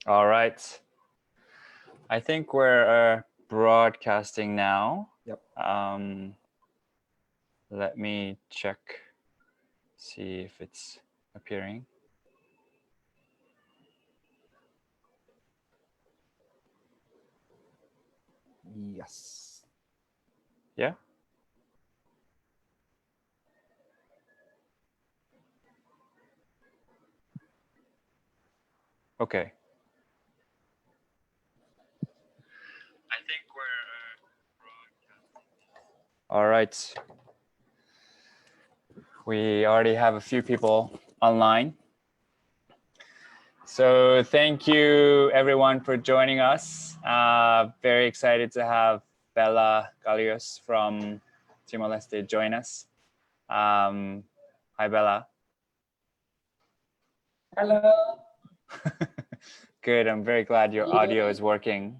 All right. I think we're broadcasting now. Yep. Let me check, see if it's appearing. Yes. Yeah. Okay. I think we're broadcasting. All right. We already have a few people online. So thank you everyone for joining us. Very excited to have Bella Galhos from Timor-Leste join us. Hi, Bella. Hello. Good. I'm very glad your audio is working.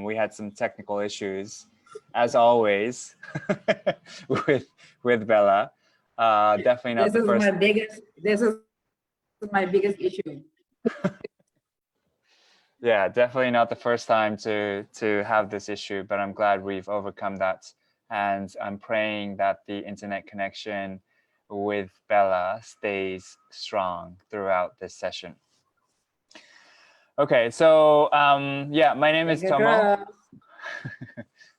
We had some technical issues, as always, with Bella. Definitely not the first. This is my biggest issue. Yeah, definitely not the first time to have this issue, but I'm glad we've overcome that. And I'm praying that the internet connection with Bella stays strong throughout this session. Okay, so yeah, my name is Tomo.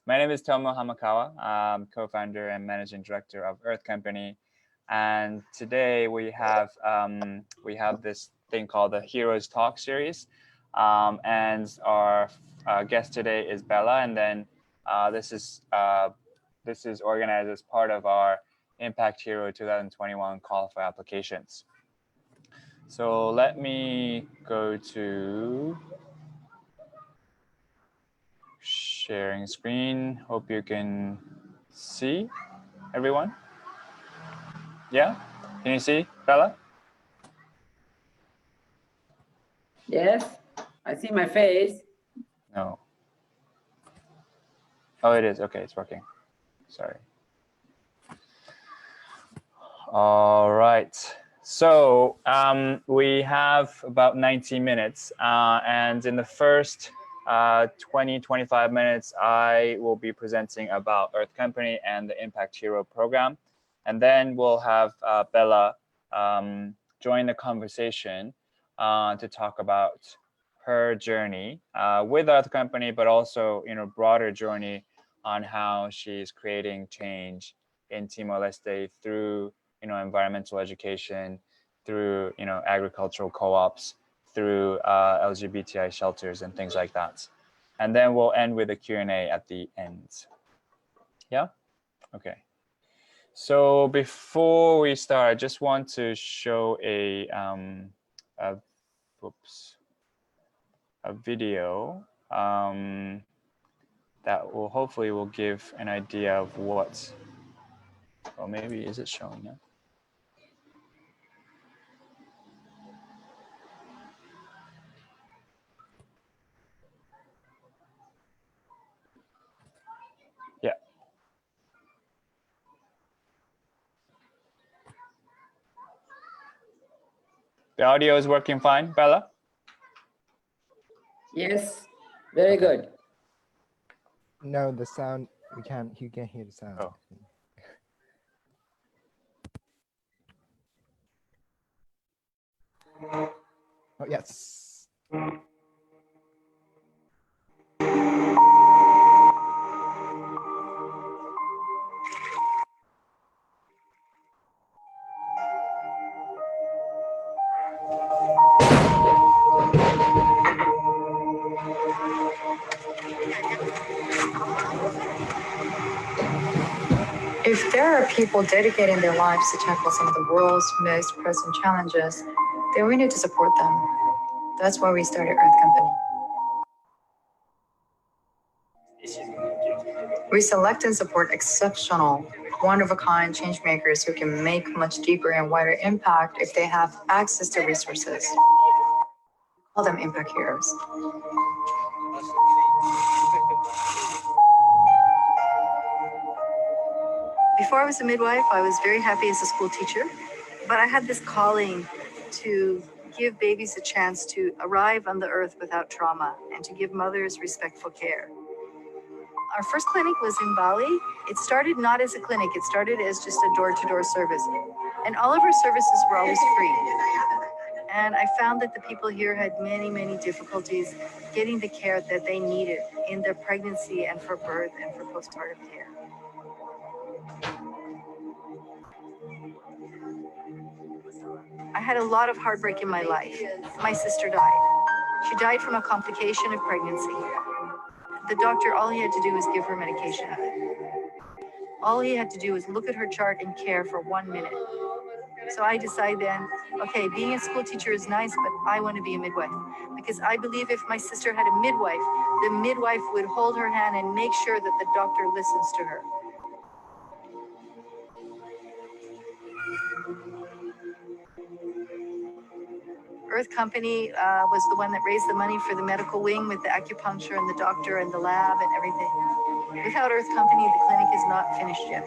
My name is Tomo Hamakawa. I'm co-founder and managing director of Earth Company. And today we have this thing called the Heroes Talk series. And our guest today is Bella, and then this is organized as part of our Impact Hero 2021 call for applications. So let me go to sharing screen. Hope you can see everyone. Yeah, can you see Bella? Yes, I see my face. No. Oh, it is. Okay, it's working. Sorry. All right. So we have about 90 minutes. And in the first 20-25 minutes, I will be presenting about Earth Company and the Impact Hero program. And then we'll have Bella join the conversation to talk about her journey with Earth Company, but also broader journey on how she's creating change in Timor-Leste through environmental education, through agricultural co-ops, through LGBTI shelters and things like that. And then we'll end with a Q&A at the end. Yeah? Okay. So before we start, I just want to show a video that will hopefully give an idea of what, or maybe is it showing it? Yeah. The audio is working fine, Bella? Yes, very good. No, the sound, you can't hear the sound. Oh. Oh, yes. If there are people dedicating their lives to tackle some of the world's most pressing challenges, then we need to support them. That's why we started Earth Company. We select and support exceptional, one-of-a-kind change makers who can make much deeper and wider impact if they have access to resources. We call them impact heroes. Before I was a midwife, I was very happy as a school teacher, but I had this calling to give babies a chance to arrive on the earth without trauma and to give mothers respectful care. Our first clinic was in Bali. It started not as a clinic, it started as just a door-to-door service. And all of our services were always free. And I found that the people here had many, many difficulties getting the care that they needed in their pregnancy and for birth and for postpartum care. I had a lot of heartbreak in my life. My sister died. She died from a complication of pregnancy. The doctor, all he had to do was give her medication. All he had to do was look at her chart and care for 1 minute. So I decided then, okay, being a school teacher is nice, but I want to be a midwife. Because I believe if my sister had a midwife, the midwife would hold her hand and make sure that the doctor listens to her. Earth Company was the one that raised the money for the medical wing with the acupuncture and the doctor and the lab and everything. Without Earth Company, the clinic is not finished yet.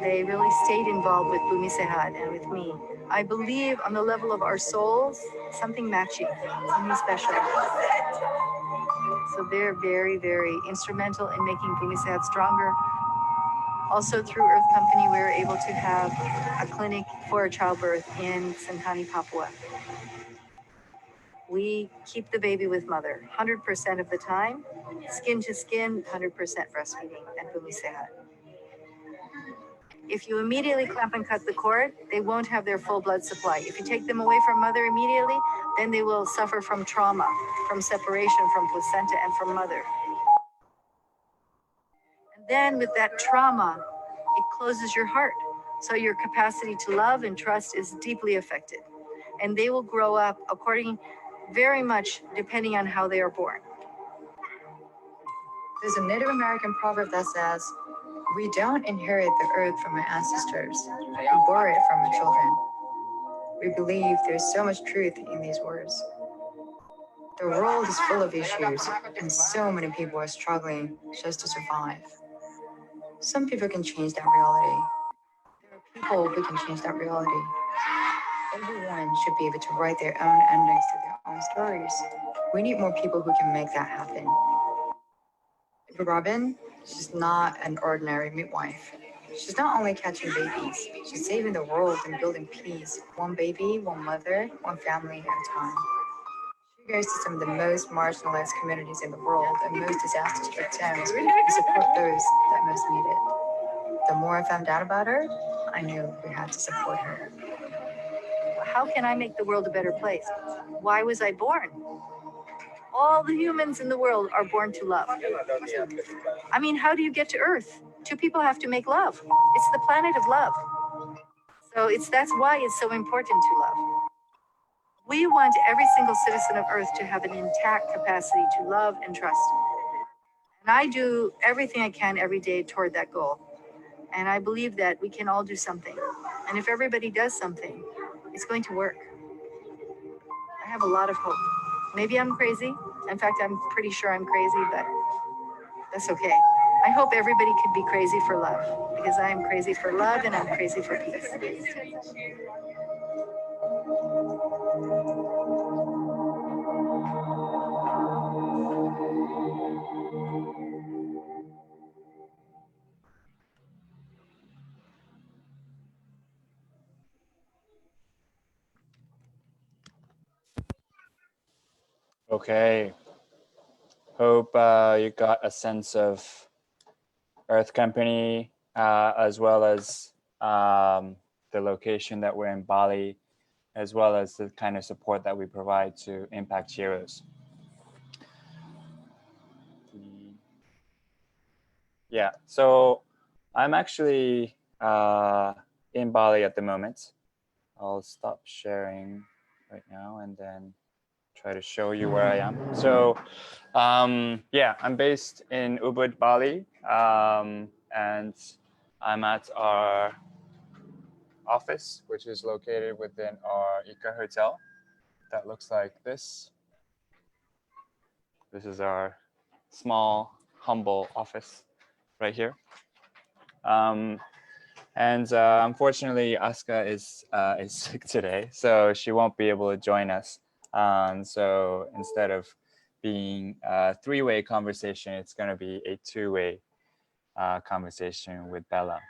They really stayed involved with Bumi Sehat and with me. I believe on the level of our souls, something matching, something special. So they're very, very instrumental in making Bumi Sehat stronger. Also through Earth Company, we were able to have a clinic for childbirth in Sentani, Papua. We keep the baby with mother 100% of the time, skin to skin, 100% breastfeeding at Bumi Sehat. If you immediately clamp and cut the cord, they won't have their full blood supply. If you take them away from mother immediately, then they will suffer from trauma, from separation from placenta and from mother. And then with that trauma, it closes your heart. So your capacity to love and trust is deeply affected. And they will grow up very much depending on how they are born. There's a Native American proverb that says, "We don't inherit the earth from our ancestors, we borrow it from our children." We believe there's so much truth in these words. The world is full of issues, and so many people are struggling just to survive. Some people can change that reality. There are people who can change that reality. Everyone should be able to write their own endings to their own stories. We need more people who can make that happen. For Robin, she's not an ordinary midwife. She's not only catching babies, she's saving the world and building peace, one baby, one mother, one family at a time. She goes to some of the most marginalized communities in the world and most disaster-stricken towns to support those that most need it. The more I found out about her, I knew we had to support her. How can I make the world a better place? Why was I born? All the humans in the world are born to love. I mean, how do you get to Earth? Two people have to make love. It's the planet of love. So that's why it's so important to love. We want every single citizen of Earth to have an intact capacity to love and trust. And I do everything I can every day toward that goal. And I believe that we can all do something. And if everybody does something, it's going to work. I have a lot of hope. Maybe I'm crazy. In fact, I'm pretty sure I'm crazy, but that's okay. I hope everybody could be crazy for love, because I am crazy for love and I'm crazy for peace. Okay. Hope you got a sense of Earth Company as well as the location that we're in, Bali, as well as the kind of support that we provide to Impact Heroes. Yeah, so I'm actually in Bali at the moment. I'll stop sharing right now and then try to show you where I am. So yeah, I'm based in Ubud, Bali, and I'm at our office, which is located within our Ika Hotel. That looks like this. This is our small, humble office right here. And unfortunately, Aska is sick today, so she won't be able to join us. So instead of being a three-way conversation, it's going to be a two-way conversation with Bella.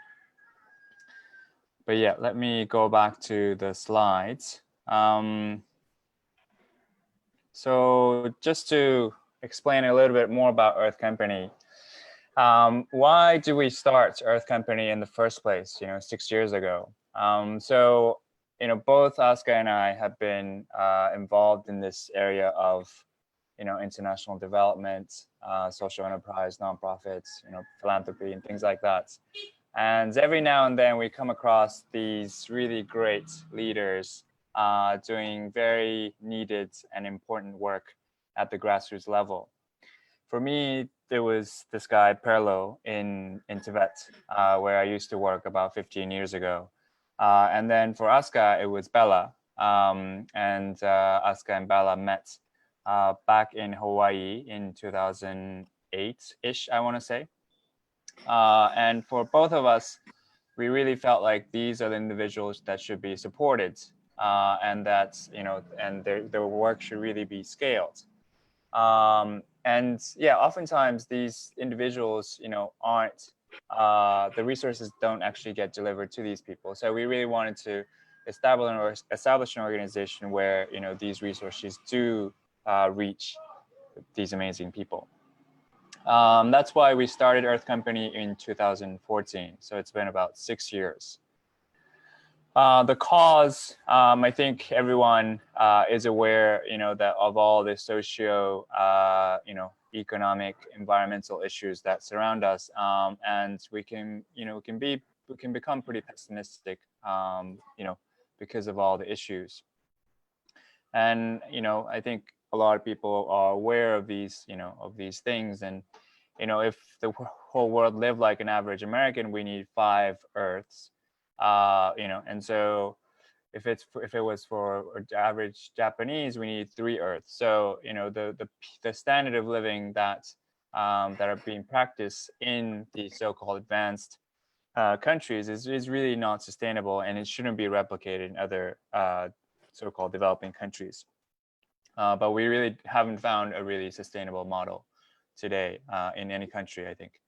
But yeah, let me go back to the slides. So just to explain a little bit more about Earth Company, why do we start Earth Company in the first place, 6 years ago? So, both Aska and I have been involved in this area of, international development, social enterprise, nonprofits, philanthropy and things like that. And every now and then we come across these really great leaders doing very needed and important work at the grassroots level. For me, there was this guy, Perlo, in Tibet, where I used to work about 15 years ago. And then for Aska, it was Bella. And Aska and Bella met back in Hawaii in 2008-ish, I want to say. And for both of us, we really felt like these are the individuals that should be supported, and that, and their work should really be scaled. And yeah, oftentimes these individuals, aren't, the resources don't actually get delivered to these people. So we really wanted to establish an organization where, these resources do reach these amazing people. That's why we started Earth Company in 2014. So it's been about 6 years. The cause, I think everyone is aware, that of all the socio, economic, environmental issues that surround us, and we can become pretty pessimistic, because of all the issues. And I think a lot of people are aware of these, of these things. And if the whole world lived like an average American, we need 5 Earths. And so if it was for average Japanese, we need 3 Earths. So the standard of living that are being practiced in the so-called advanced countries is really not sustainable, and it shouldn't be replicated in other so-called developing countries. But we really haven't found a really sustainable model today in any country, I think.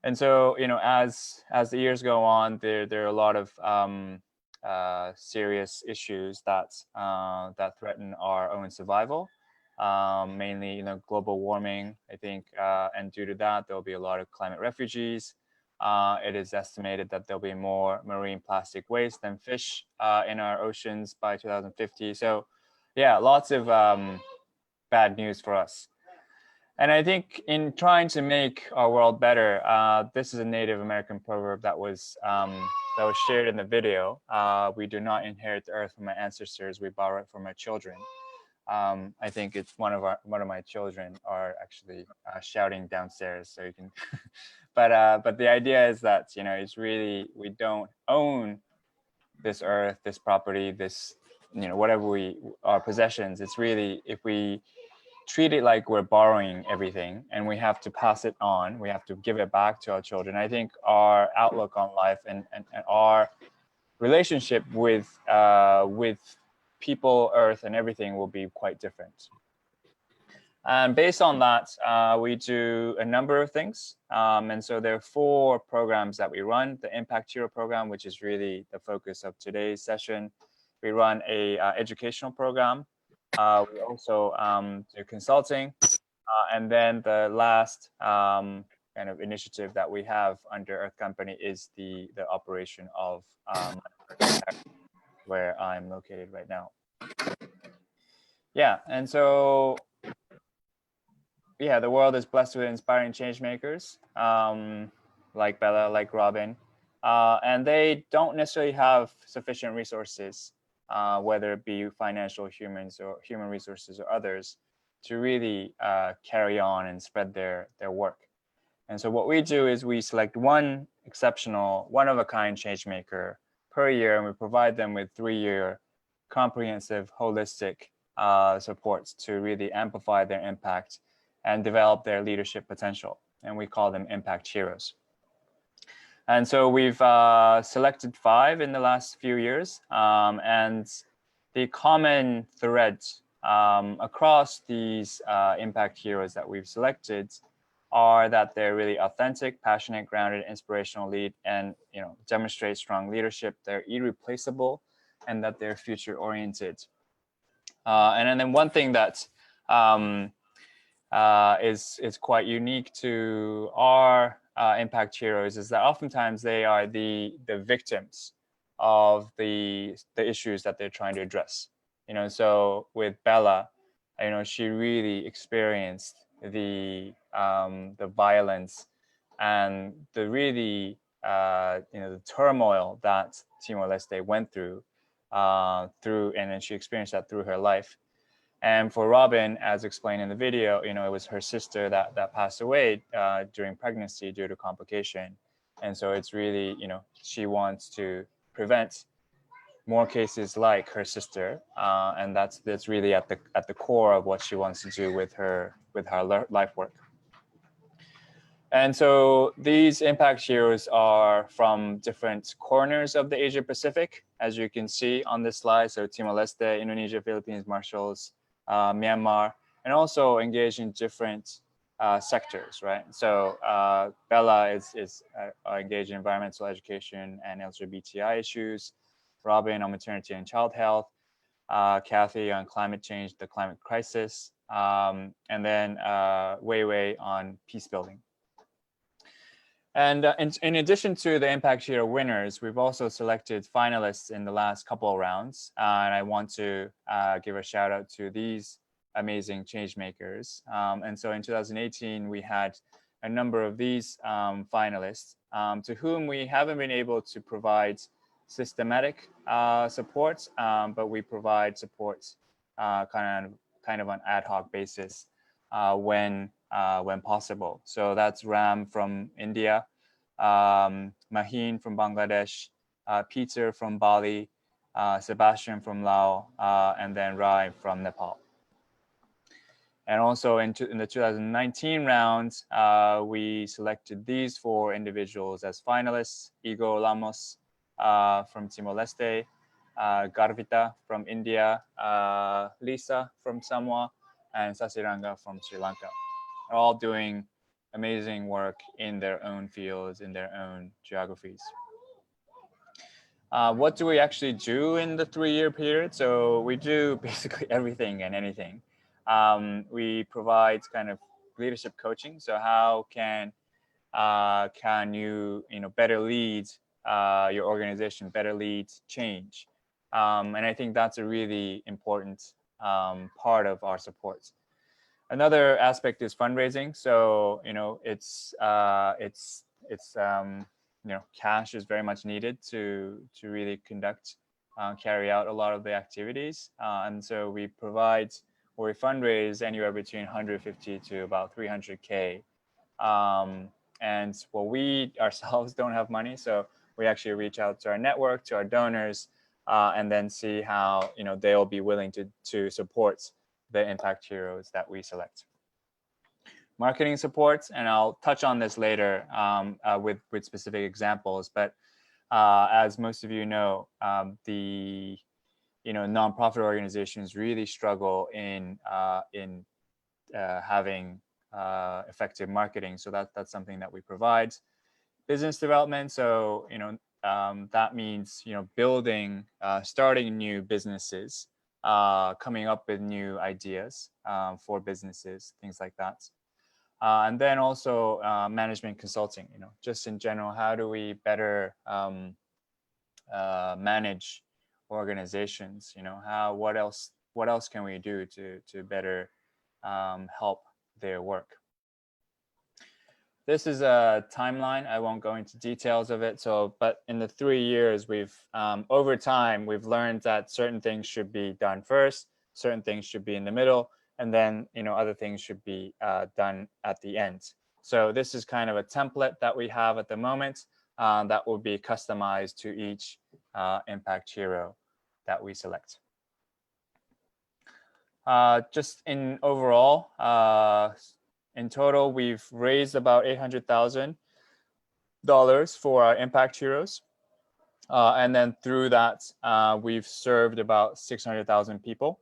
And so, as the years go on, there are a lot of serious issues that threaten our own survival, mainly, global warming, I think, and due to that, there'll be a lot of climate refugees. It is estimated that there'll be more marine plastic waste than fish in our oceans by 2050. So, yeah, lots of bad news for us. And I think in trying to make our world better, this is a Native American proverb that was shared in the video. We do not inherit the earth from our ancestors; we borrow it from our children. I think it's one of my children are actually shouting downstairs, so you can. But the idea is that it's really, we don't own this earth, this property, this whatever our possessions. It's really, if we treat it like we're borrowing everything and we have to pass it on, we have to give it back to our children, I think our outlook on life and our relationship with people, earth, and everything will be quite different. And based on that, we do a number of things. And so there are 4 programs that we run. The Impact Hero program, which is really the focus of today's session. We run a educational program. We also do consulting. And then the last kind of initiative that we have under Earth Company is the operation of where I'm located right now. Yeah, and so yeah, the world is blessed with inspiring change makers, like Bella, like Robin, and they don't necessarily have sufficient resources, whether it be financial, human resources, or others, to really carry on and spread their work. And so what we do is we select one exceptional, one-of-a-kind change maker per year, and we provide them with 3-year comprehensive, holistic supports to really amplify their impact and develop their leadership potential. And we call them impact heroes. And so we've selected 5 in the last few years, and the common thread across these impact heroes that we've selected are that they're really authentic, passionate, grounded, inspirational lead, and demonstrate strong leadership. They're irreplaceable, and that they're future oriented. And then one thing that is quite unique to our impact heroes is that oftentimes they are the victims of the issues that they're trying to address. So with Bella, she really experienced the violence and the really the turmoil that Timor-Leste went through, and then she experienced that through her life. And for Robin, as explained in the video, it was her sister that passed away during pregnancy due to complication. And so it's really, she wants to prevent more cases like her sister, and that's really at the core of what she wants to do with her life work. And so these impact heroes are from different corners of the Asia Pacific, as you can see on this slide. So Timor-Leste, Indonesia, Philippines, Mauritius, Myanmar, and also engaged in different sectors, right? So Bella is engaged in environmental education and LGBTI issues, Robin on maternity and child health, Kathy on climate change, the climate crisis, and then Wei Wei on peace building. And in addition to the Impact Hero winners, we've also selected finalists in the last couple of rounds. And I want to give a shout out to these amazing change makers. And so in 2018, we had a number of these finalists to whom we haven't been able to provide systematic support, but we provide support kind of on ad hoc basis when possible. So that's Ram from India, Maheen from Bangladesh, Peter from Bali, Sebastian from Laos, and then Rai from Nepal. And also in the 2019 round, we selected these 4 individuals as finalists: Igo Lamos from Timor-Leste, Garvita from India, Lisa from Samoa, and Sasiranga from Sri Lanka. They're all doing amazing work in their own fields, in their own geographies. What do we actually do in the 3-year period? So we do basically everything and anything. We provide kind of leadership coaching. So how can you better lead your organization, better lead change? And I think that's a really important part of our support. Another aspect is fundraising. So cash is very much needed to really carry out a lot of the activities, and so we provide or we fundraise anywhere between 150 to about 300K. And we ourselves don't have money, so we actually reach out to our network, to our donors, and then see how they'll be willing to support the impact heroes that we select. Marketing support, and I'll touch on this later with specific examples, but as most of you know, the nonprofit organizations really struggle in having effective marketing. So that's something that we provide. Business development, so that means building, starting new businesses, coming up with new ideas for businesses, things like that. And then also management consulting, just in general, how do we better manage organizations? What else can we do to better help their work? This is a timeline. I won't go into details of it. But in the 3 years, we've over time, we've learned that certain things should be done first, certain things should be in the middle, and then other things should be done at the end. So this is kind of a template that we have at the moment that will be customized to each impact hero that we select. Just in overall, in total, we've raised about 800,000 for our impact heroes. And then through that, we've served about 600,000 people.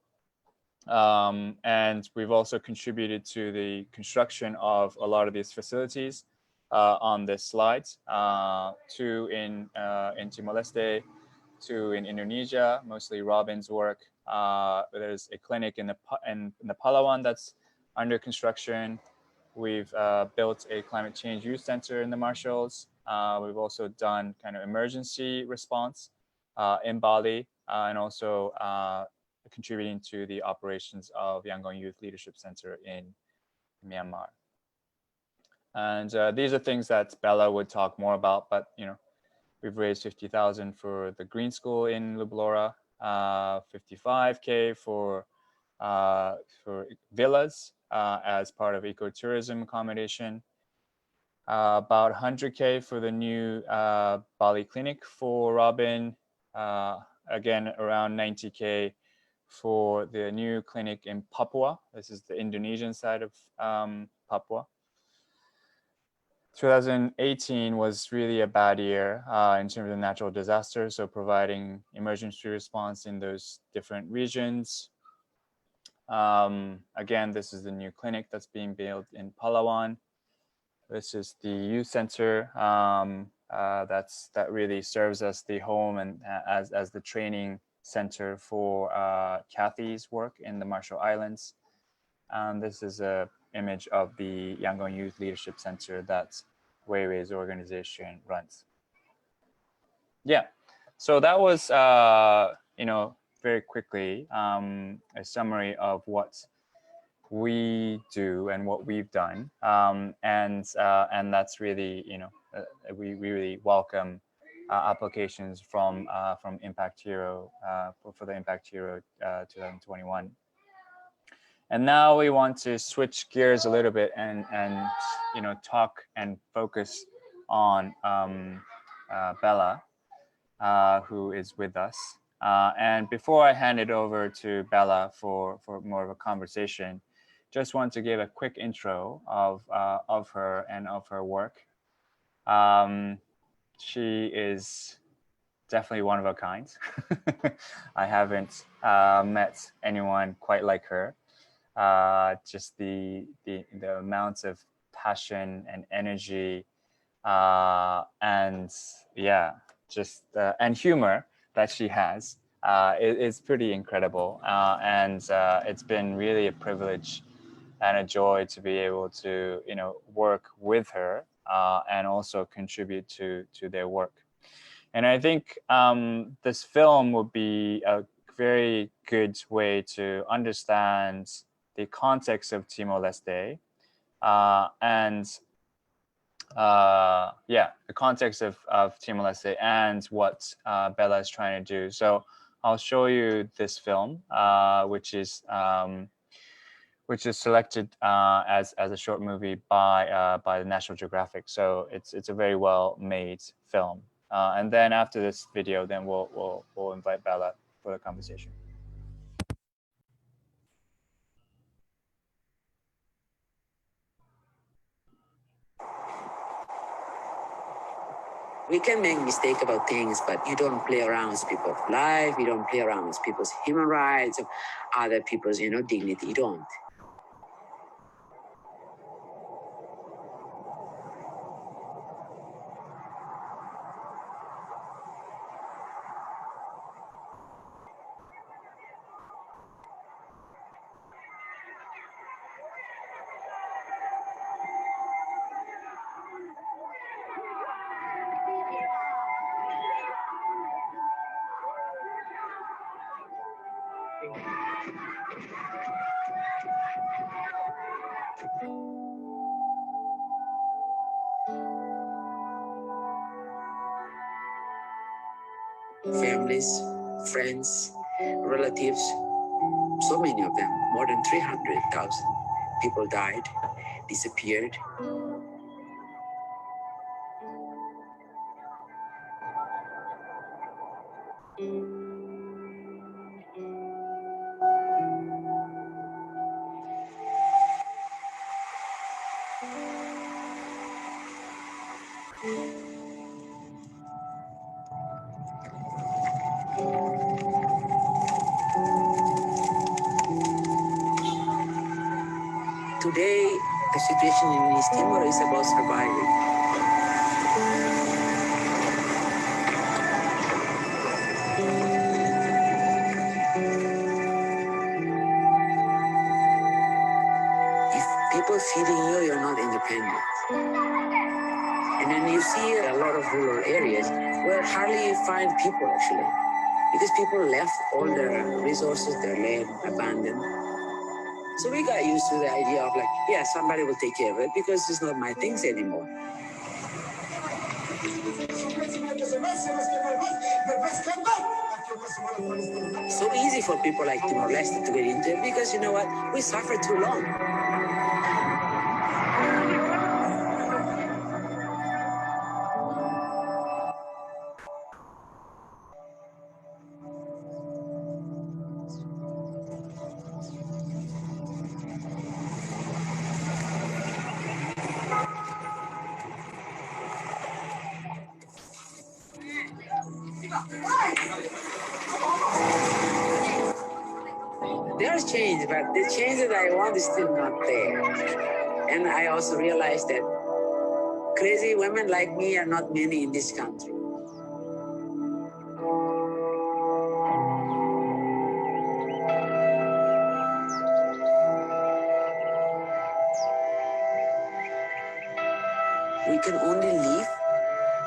And we've also contributed to the construction of a lot of these facilities on this slide, 2 in Timor-Leste, 2 in Indonesia, mostly Robin's work. There's a clinic in the Palawan that's under construction. We've built a climate change youth center in the Marshalls. We've also done kind of emergency response in Bali, and also contributing to the operations of Yangon Youth Leadership Center in Myanmar. And these are things that Bella would talk more about, but we've raised 50,000 for the Green School in Leublora, 55K for villas as part of ecotourism accommodation, about 100K for the new Bali clinic for Robin, again around 90K for the new clinic in Papua. This is the Indonesian side of Papua. 2018 was really a bad year in terms of natural disasters, so providing emergency response in those different regions. Again, this is the new clinic that's being built in Palawan. This is the youth center that really serves as the home and as the training center for Kathy's work in the Marshall Islands. And this is an image of the Yangon Youth Leadership Center that Weiwei's organization runs. Yeah, so that was, very quickly, a summary of what we do and what we've done. And that's really, we really welcome applications from Impact Hero for the Impact Hero 2021. And now we want to switch gears a little bit and talk and focus on Bella, who is with us. And before I hand it over to Bella for more of a conversation, just want to give a quick intro of her and of her work. She is definitely one of a kind. I haven't met anyone quite like her. Just the amounts of passion and energy, and yeah, just and humor that she has is pretty incredible. And it's been really a privilege and a joy to be able to work with her and also contribute to their work. And I think this film would be a very good way to understand the context of Timor-Leste and the context of Timor-Leste and what Bella is trying to do. So I'll show you this film, which is selected as a short movie by the National Geographic. So it's a very well made film. And then after this video, then we'll invite Bella for the conversation. We can make mistakes about things, but you don't play around with people's life. You don't play around with people's human rights, or other people's, dignity. You don't. Families, friends, relatives, so many of them, more than 300,000 people died, disappeared. today, the situation in East Timor is about surviving. If people feeding you, you're not independent. And then you see a lot of rural areas where hardly you find people actually, because people left all their resources, their land abandoned. So we got used to the idea of like, yeah, somebody will take care of it because it's not my things anymore. So easy for people like Timor-Leste to get into it because you know what? We suffered too long. There's change, but the change that I want is still not there. And I also realized that crazy women like me are not many in this country. We can only live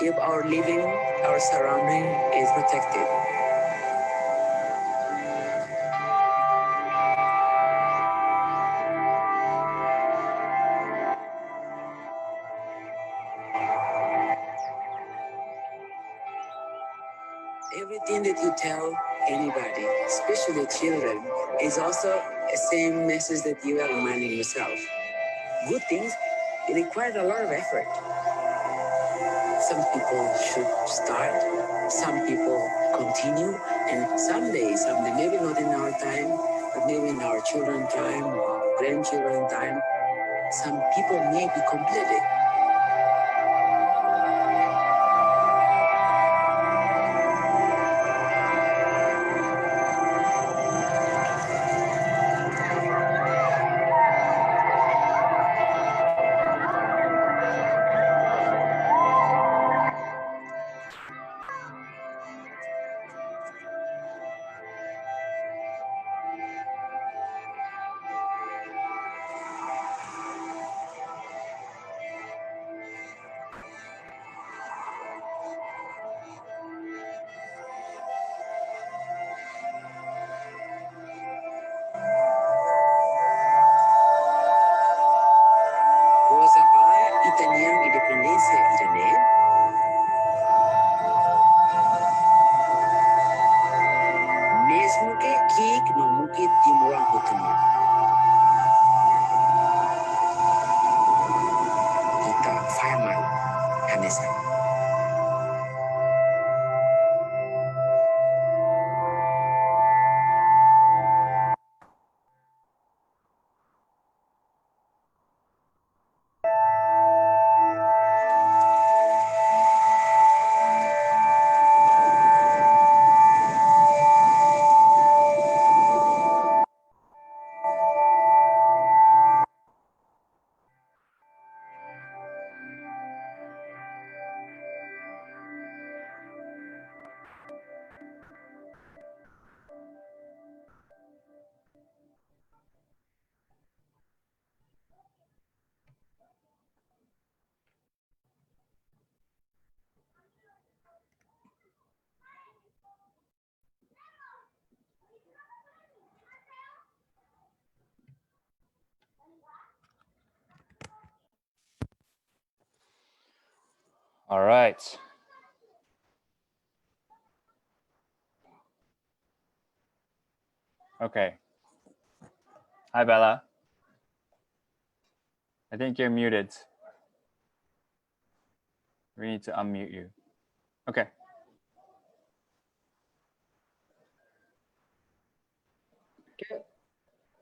if our living, our surrounding is protected. Everything that you tell anybody, especially children, is also the same message that you are reminding yourself. Good things, it requires a lot of effort. Some people should start, some people continue, and someday, maybe not in our time, but maybe in our children's time or grandchildren's time, some people may be completed. Cosa para italiano independencia irane? Mesmo que kik no mukit timurang hutunya. Kita fayaman hanesa. All right. Okay. Hi, Bella. I think you're muted. We need to unmute you. Okay.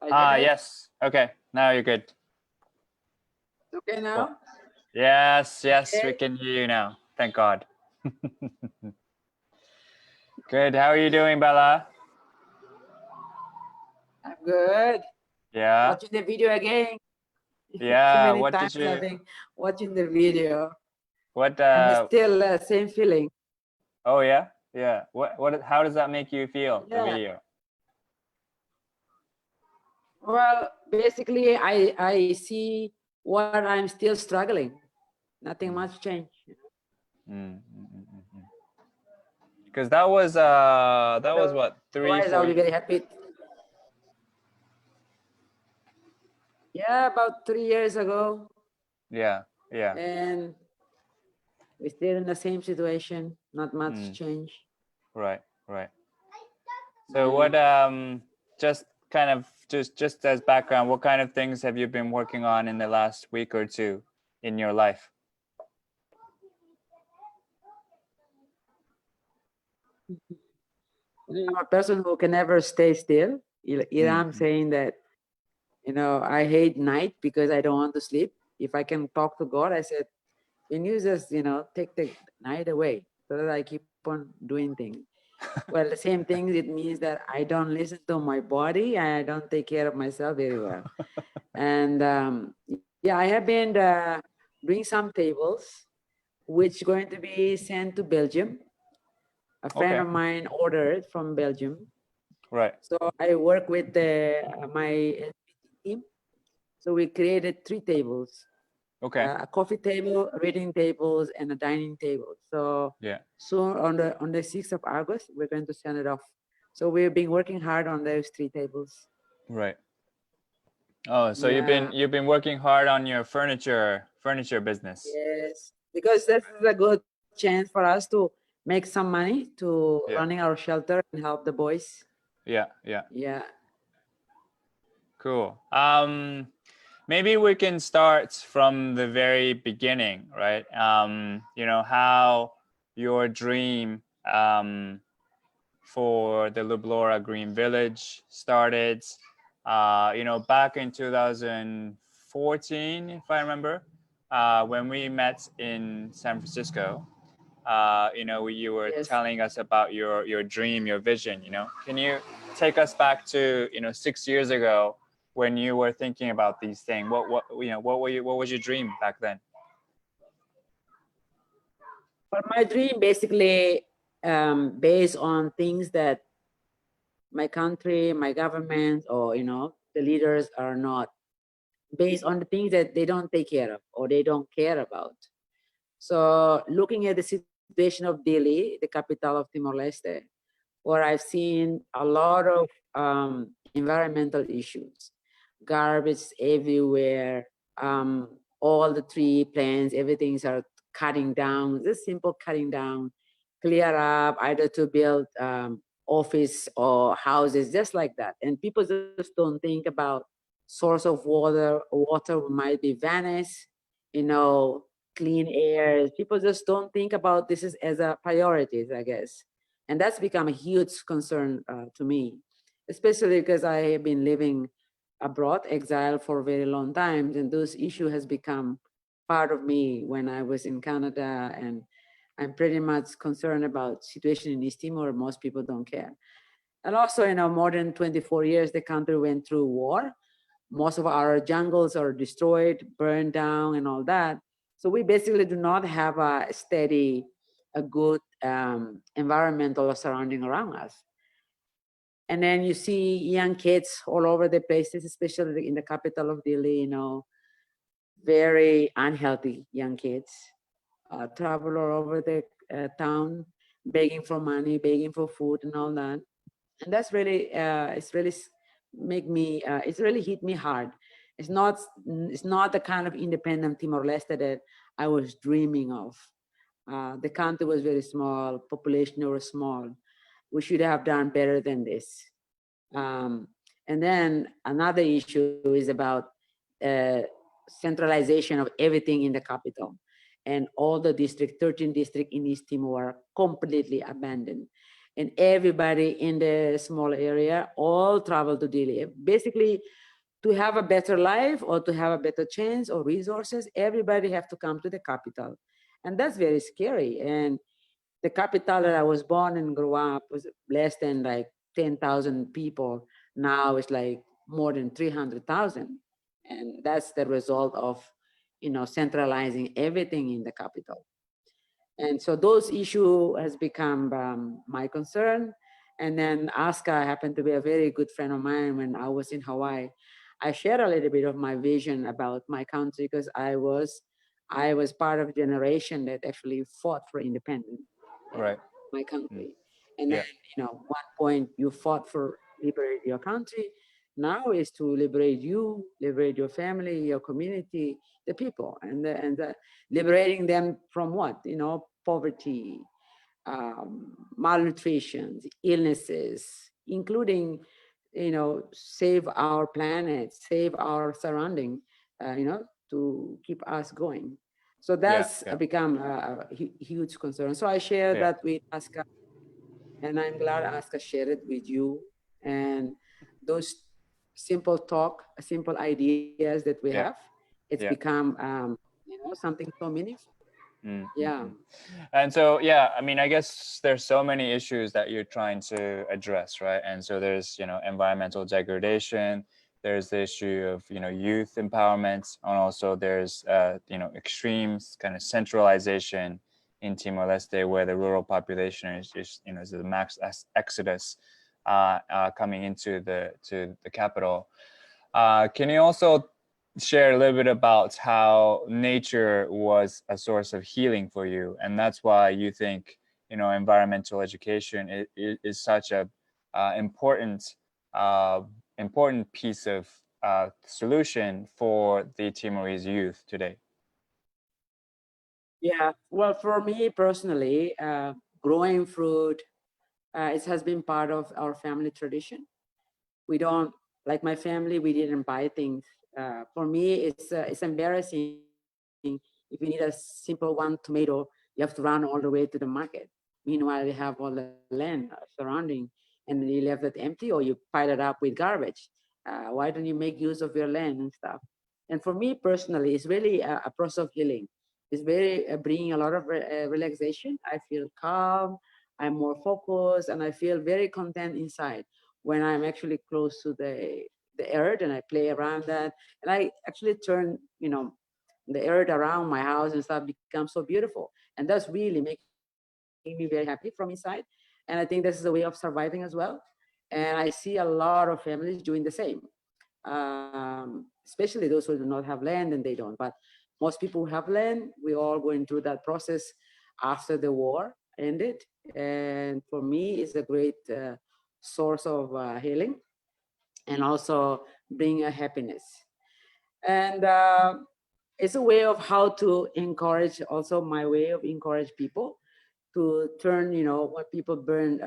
Okay. Yes. Okay. Now you're good. Okay now? Cool. Yes, we Okay. can hear you now. Thank God. Good. How are you doing, Bella? I'm good. Yeah. Watching the video again. Yeah, Many what did times I've you, been watching the video, what, and it's still same feeling. oh yeah, yeah. How does that make you feel, the Yeah. video? Well, basically, I see what I'm still struggling. Nothing much changed. Because that was what, Otherwise, I'll be very happy. Yeah, about 3 years ago, yeah, yeah. and we're still in the same situation. Not much change. Right, right. So what, just kind of, just as background, what kind of things have you been working on in the last week or two in your life? I'm a person who can never stay still. I'm saying that, I hate night because I don't want to sleep. If I can talk to God, I said, can you just, take the night away so that I keep on doing things. Well, the same thing, it means that I don't listen to my body and I don't take care of myself very well. And yeah, I have been doing some tables, which going to be sent to Belgium. A friend of mine ordered from Belgium. Right. So I work with my LGBT team. So we created 3 tables. Okay. A coffee table, reading tables, and a dining table. So Yeah. soon on the 6th of August, we're going to send it off. So we've been working hard on those 3 tables. Right. Oh, so Yeah. you've been working hard on your furniture business. Yes, because this is a good chance for us to make some money to Yeah. running our shelter and help the boys. Yeah, yeah. Yeah. Cool. Maybe we can start from the very beginning, right? How your dream for the Leublora Green Village started, back in 2014, if I remember, when we met in San Francisco. You were telling us about your dream, your vision. Can you take us back to 6 years ago when you were thinking about these things? What was your dream back then? But my dream basically based on things that my country, my government, or the leaders are not, based on the things that they don't take care of or they don't care about. So looking at the situation of Dili, the capital of Timor-Leste, where I've seen a lot of environmental issues, garbage everywhere, all the tree plants, everything's are cutting down, just simple cutting down, clear up, either to build office or houses, just like that. And people just don't think about source of water might be vanished, clean air. People just don't think about this as a priority, I guess. And that's become a huge concern to me, especially because I have been living abroad, exiled for a very long time. And this issue has become part of me when I was in Canada. And I'm pretty much concerned about situation in East Timor. Most people don't care. And also, more than 24 years, the country went through war. Most of our jungles are destroyed, burned down, and all that. So we basically do not have a steady, a good environmental surrounding around us. And then you see young kids all over the places, especially in the capital of Dili, very unhealthy young kids travel all over the town, begging for money, begging for food and all that. And that's really, it's really it's really hit me hard. It's not the kind of independent Timor-Leste that I was dreaming of. The country was very small, population was small. We should have done better than this. And then another issue is about centralization of everything in the capital. And all the 13 districts in East Timor are completely abandoned. And everybody in the small area all travel to Dili. Basically, to have a better life or to have a better chance or resources, everybody have to come to the capital. And that's very scary. And the capital that I was born and grew up was less than like 10,000 people. Now it's like more than 300,000. And that's the result of, centralizing everything in the capital. And so those issue has become my concern. And then Aska happened to be a very good friend of mine when I was in Hawaii. I shared a little bit of my vision about my country because I was part of a generation that actually fought for independence. Right. My country. And then, Yeah. one point you fought for liberate your country. Now is to liberate you, liberate your family, your community, the people, and liberating them from what? Poverty, malnutrition, illnesses, including, save our planet, save our surrounding, to keep us going. So that's become a huge concern. So I share that with Aska, and I'm glad Aska shared it with you. And those simple ideas that we have, it's become, something so meaningful. Yeah. And so, I mean, I guess there's so many issues that you're trying to address, right? And so there's, environmental degradation, there's the issue of, youth empowerment, and also there's, extreme kind of centralization in Timor-Leste, where the rural population is the max exodus coming into the capital. Can you also share a little bit about how nature was a source of healing for you, and that's why you think environmental education is such a important piece of solution for the Timorese youth today? Yeah, well, for me personally, growing fruit, it has been part of our family tradition. We don't, like my family, we didn't buy things. For me, it's embarrassing. If you need a simple one tomato, you have to run all the way to the market. Meanwhile, you have all the land surrounding, and you left it empty, or you pile it up with garbage. Why don't you make use of your land and stuff? And for me personally, it's really a process of healing. It's very bringing a lot of relaxation. I feel calm. I'm more focused, and I feel very content inside when I'm actually close to the earth, and I play around that, and I actually turn the earth around my house and stuff becomes so beautiful, and that's really making me very happy from inside. And I think this is a way of surviving as well. And I see a lot of families doing the same, especially those who do not have land, and they don't. But most people who have land, we're all going through that process after the war ended. And for me, it's a great source of healing, and also bring a happiness. And it's a way of how to encourage, also my way of encourage people to turn, what people burn,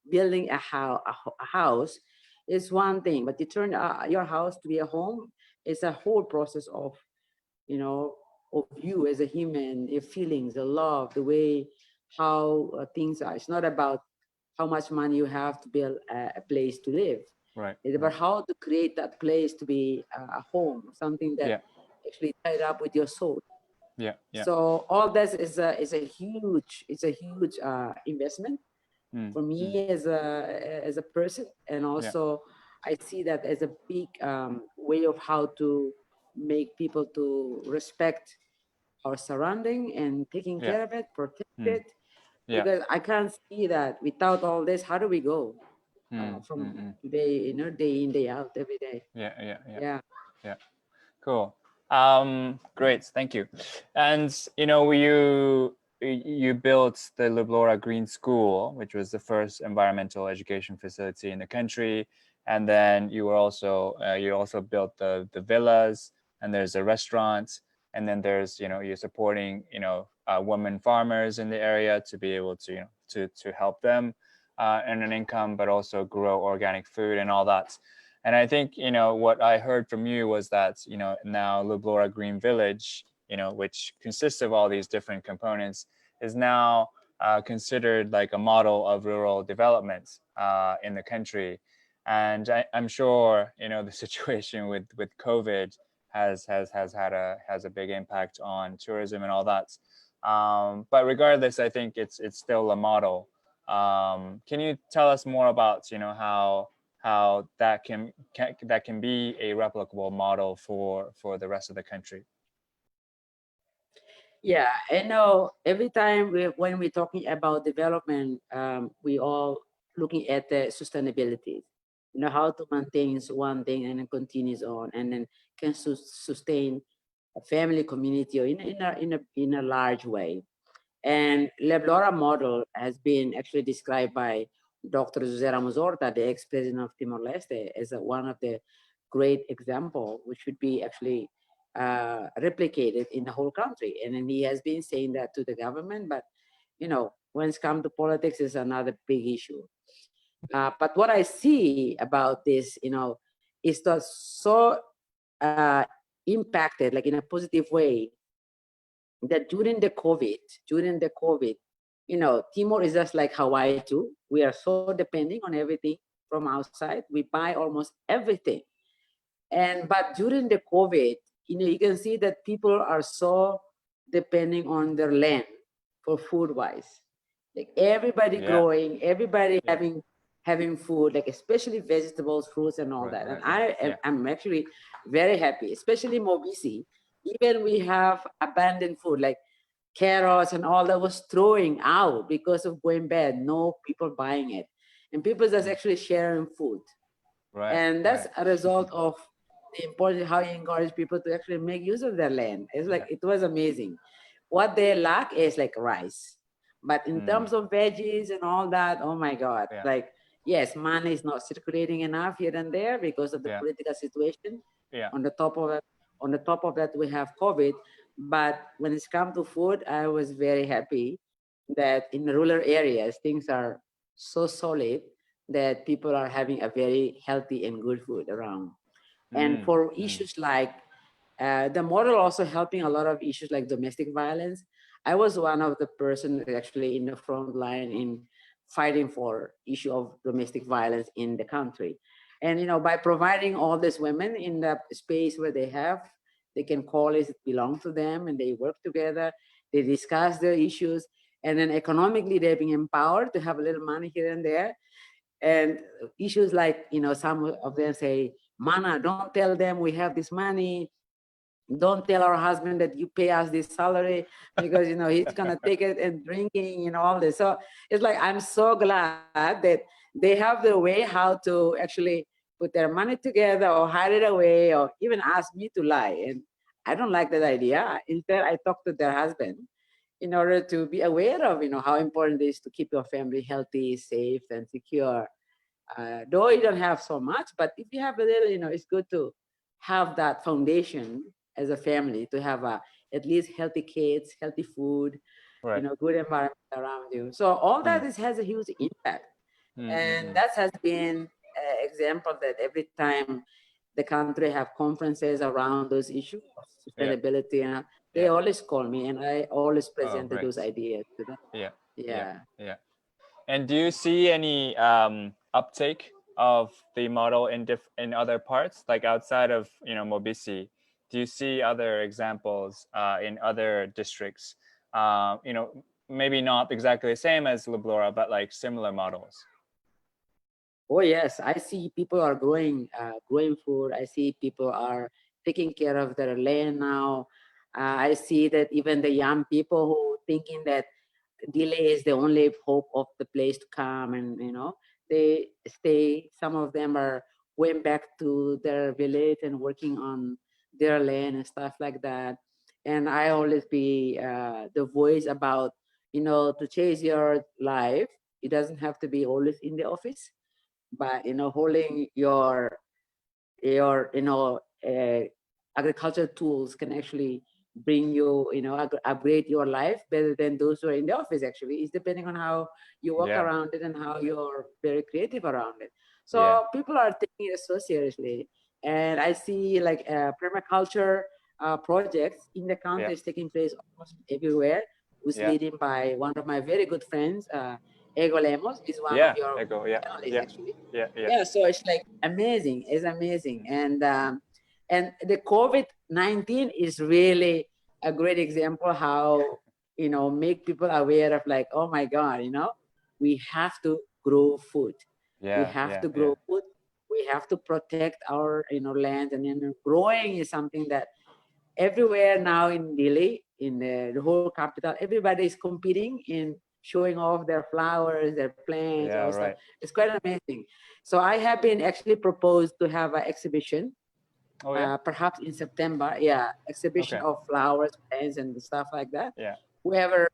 building a house is one thing, but to turn your house to be a home is a whole process of, of you as a human, your feelings, the love, the way how things are. It's not about how much money you have to build a place to live. Right. It's about how to create that place to be a home, something that actually tied up with your soul. Yeah. So all this is a huge investment for me as a person, and also I see that as a big way of how to make people to respect our surrounding and taking care of it, protect it. Because I can't see that without all this, how do we go from day in, day out, every day? Yeah. Cool. Great, thank you. And you built the Leublora Green School, which was the first environmental education facility in the country. And then you also built the villas, and there's a restaurant, and then there's you're supporting women farmers in the area to be able to to help them earn an income, but also grow organic food and all that. And I think, what I heard from you was that, now Leublora Green Village, which consists of all these different components, is now considered like a model of rural development in the country. And I'm sure, the situation with COVID has had a big impact on tourism and all that. But regardless, I think it's still a model. Can you tell us more about, how how that can be a replicable model for the rest of the country. Yeah, I know every time when we're talking about development, we all looking at the sustainability. You know, how to maintain one thing and then continues on, and then can sustain a family, community, or in a large way. And Leublora model has been actually described by Dr. José Ramos Horta, the ex-president of Timor-Leste, as one of the great example, which should be actually replicated in the whole country. And then he has been saying that to the government, but when it's come to politics, is another big issue. But what I see about this, is that so impacted, like in a positive way, that during the COVID, Timor is just like Hawaii too. We are so depending on everything from outside. We buy almost everything. But during the COVID, you can see that people are so depending on their land for food wise. Like everybody growing, everybody having food, like especially vegetables, fruits, and all that. And I'm actually very happy, especially Mobisi. Even we have abandoned food like carrots and all that was throwing out because of going bad. No people buying it, and people just actually sharing food. And that's a result of the importance how you encourage people to actually make use of their land. It's like it was amazing. What they lack is like rice, but in terms of veggies and all that, oh my God! Like yes, money is not circulating enough here and there because of the political situation. On the top of that, we have COVID. But when it's come to food, I was very happy that in the rural areas things are so solid that people are having a very healthy and good food around. And for issues like the model also helping a lot of issues like domestic violence. I was one of the person actually in the front line in fighting for issue of domestic violence in the country. And by providing all these women in the space where they can call it belong to them, and they work together, they discuss their issues, and then economically they're being empowered to have a little money here and there. And issues like, some of them say, Mana, don't tell them we have this money. Don't tell our husband that you pay us this salary because, he's going to take it and drinking and all this. So it's like, I'm so glad that they have the way how to actually put their money together or hide it away or even ask me to lie. And I don't like that idea. Instead, I talk to their husband in order to be aware of, how important it is to keep your family healthy, safe, and secure. Though you don't have so much, but if you have a little, it's good to have that foundation as a family to have at least healthy kids, healthy food, good environment around you. So all that has a huge impact. And that has been an example that every time the country have conferences around those issues of sustainability, and they always call me, and I always presented those ideas to them. Yeah. And do you see any uptake of the model in other parts, like outside of Mobisi? Do you see other examples in other districts? Maybe not exactly the same as Leublora, but like similar models. Oh yes, I see people are growing food. I see people are taking care of their land now. I see that even the young people who thinking that delay is the only hope of the place to come, and they stay. Some of them are going back to their village and working on their land and stuff like that. And I always be the voice about to chase your life. It doesn't have to be always in the office, but holding your agricultural tools can actually bring you, upgrade your life better than those who are in the office. Actually, it's depending on how you work around it and how you're very creative around it. So people are taking it so seriously, and I see like permaculture projects in the country is taking place almost everywhere. Was leading by one of my very good friends, Ego Lemos, is one of your panelists actually. So it's like amazing. It's amazing, and the COVID-19 is really a great example how make people aware of like, oh my God, we have to grow food. We have to grow food we have to protect our land, and then growing is something that everywhere now in Delhi, in the whole capital, everybody is competing in showing off their flowers, their plants, Yeah, all stuff. right. It's quite amazing. So I have been actually proposed to have an exhibition, Oh yeah. perhaps in September. Yeah, exhibition Okay. of flowers, plants, and stuff like that. Yeah. Whoever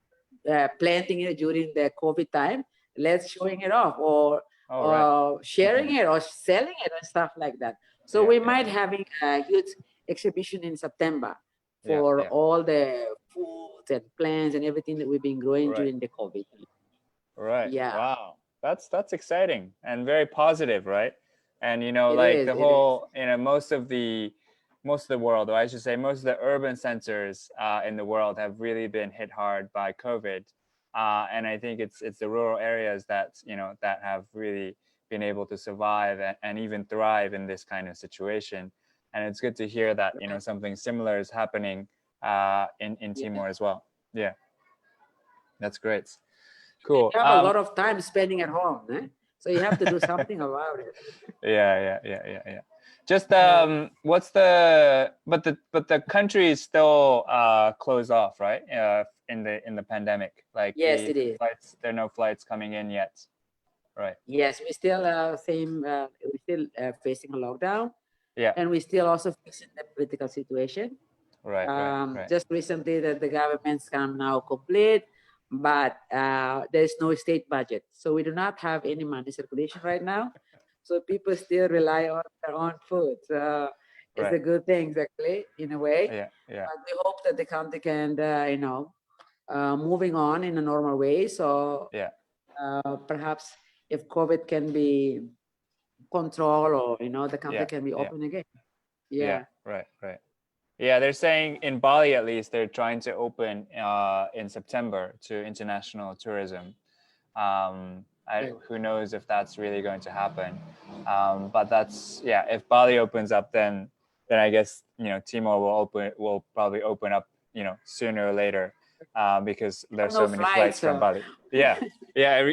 planting it during the COVID time, let's showing it off, or Oh, right. sharing it or selling it and stuff like that. So Yeah, we yeah, might having a huge exhibition in September Yeah, for yeah. all the foods and plants and everything that we've been growing Right. during the COVID. Right. Yeah. Wow. That's exciting and very positive, right? And It like is, the it whole, most of the world, or I should say most of the urban centers in the world have really been hit hard by COVID. And I think it's the rural areas that, that have really been able to survive and even thrive in this kind of situation. And it's good to hear that, something similar is happening in Timor as well. Yeah. That's great. Cool. You have a lot of time spending at home, eh? So you have to do something about it. Yeah. Just what's but the country is still closed off, right? In the pandemic, like Yes, the it is. flights, there are no flights coming in yet, right? Yes, we still we still facing a lockdown, Yeah. and we still also facing the political situation. Right. Just recently that the government's come now complete, but there's no state budget. So we do not have any money circulation right now. So people still rely on their own food. It's a good thing, actually, in a way. Yeah. But we hope that the country can, moving on in a normal way. So Yeah. perhaps if COVID can be controlled, or, the country Yeah, can be yeah. open again. Yeah. Right. Yeah, they're saying in Bali, at least, they're trying to open in September to international tourism. Who knows if that's really going to happen? But that's, if Bali opens up, then I guess Timor will probably open up sooner or later because there's so many flights from Bali. Yeah.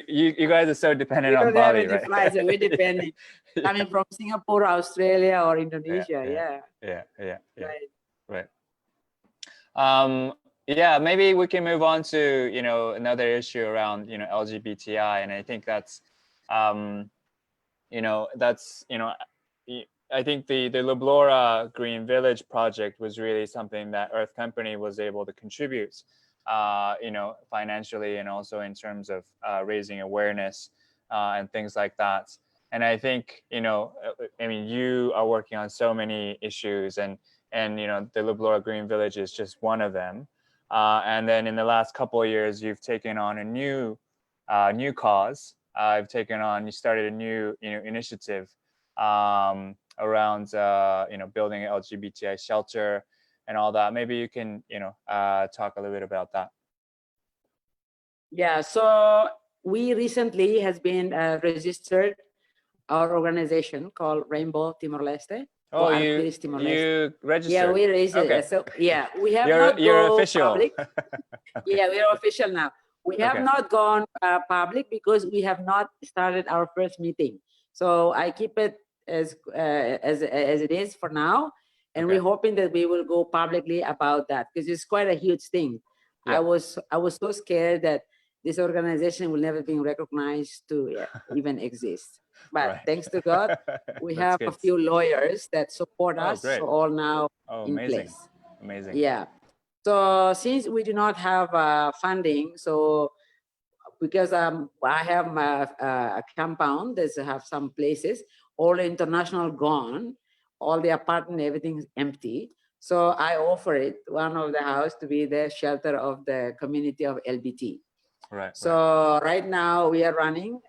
You guys are so dependent on Bali, We don't have any flights, and we're depending. Coming from Singapore, Australia, or Indonesia. Right. Maybe we can move on to another issue around LGBTI, and I think that's I think the Leublora Green Village project was really something that Earth Company was able to contribute, financially, and also in terms of raising awareness and things like that. And I think you are working on so many issues, and the Leublora Green Village is just one of them. And then in the last couple of years, you've taken on a new cause. You started a new initiative around building an LGBTI shelter and all that. Maybe you can talk a little bit about that. Yeah. So we recently has been registered our organization called Rainbow Timor-Leste. Oh, you registered? Yeah, we registered. Okay. So yeah, we have you're official. Public. Okay. Yeah, we are official now. We have not gone public because we have not started our first meeting. So I keep it as it is for now, and we're hoping that we will go publicly about that, because it's quite a huge thing. Yeah. I was so scared that this organization will never be recognized to even exist. But thanks to God, we have a few lawyers that support us. So all now in place. Amazing. Yeah. So since we do not have funding, so because I have a compound that have some places, all the international gone, all the apartment, everything's empty. So I offer it, one of the house, to be the shelter of the community of LGBT. Right. So right now we are running,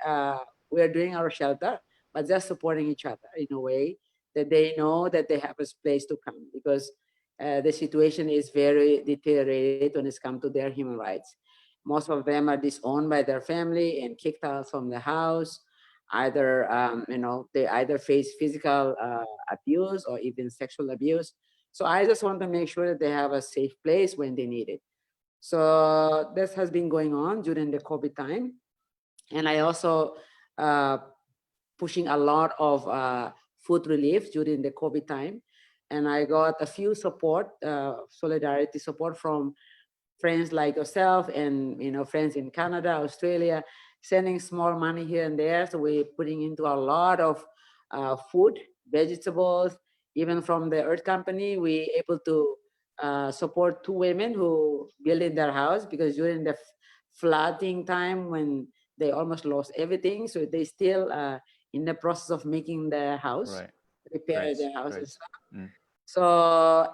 we are doing our shelter, but just supporting each other in a way that they know that they have a place to come, because the situation is very deteriorated when it's come to their human rights. Most of them are disowned by their family and kicked out from the house. Either, they either face physical abuse or even sexual abuse. So I just want to make sure that they have a safe place when they need it. So this has been going on during the COVID time. And I also pushing a lot of food relief during the COVID time. And I got a few support, solidarity support from friends like yourself and friends in Canada, Australia, sending small money here and there. So we're putting into a lot of food, vegetables, even from the Earth Company. We able to support 2 women who built in their house, because during the flooding time when they almost lost everything, so they still in the process of making their house, repair their house and stuff. So,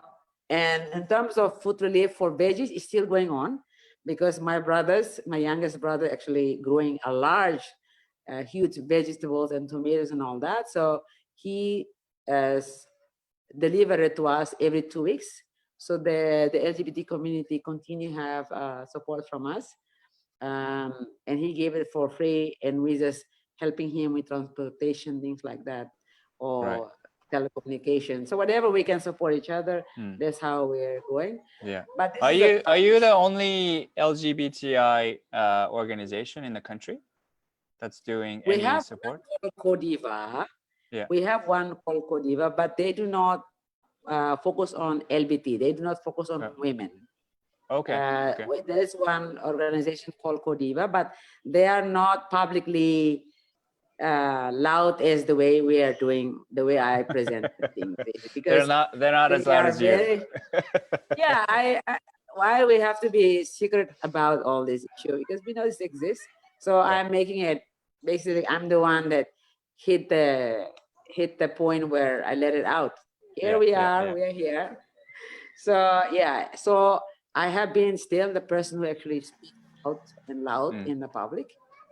and in terms of food relief for veggies, it's still going on, because my youngest brother actually growing a large, huge vegetables and tomatoes and all that. So he delivered it to us every 2 weeks. So the LGBT community continue have support from us. And he gave it for free, and we just helping him with transportation, things like that, or telecommunication. So whatever we can support each other, that's how we're going. Yeah. But Are you the only LGBTI organization in the country that's doing any support? Codiva. Yeah. We have one called Codiva, but they do not focus on LGBT. They do not focus on women. Okay. There is one organization called Codiva, but they are not publicly loud as the way we are doing, the way I present the thing. Because they're not as loud as you. Yeah, why we have to be secret about all this issue? Because we know this exists. So I'm making it, basically I'm the one that hit the point where I let it out. Here we are, we are here. So yeah, so I have been still the person who actually speaks out and loud in the public.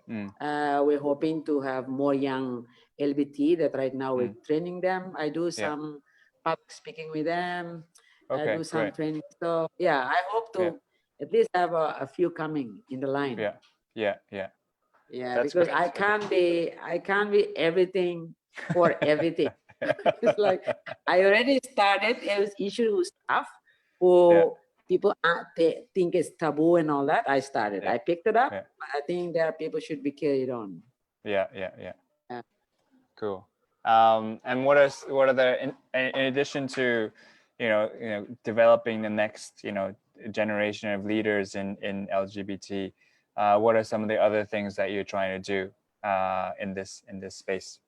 We're hoping to have more young LGBT that right now we're training them. I do some public speaking with them. I do some training. So yeah, I hope to at least have a few coming in the line. Yeah. That's because great. I can't be everything for everything. It's like I already started. It was issue with stuff who people think it's taboo and all that. I started. I picked it up. But I think there are people should be carried on. Yeah. Cool. And what are the in addition to developing the next generation of leaders in LGBT, what are some of the other things that you're trying to do in this space?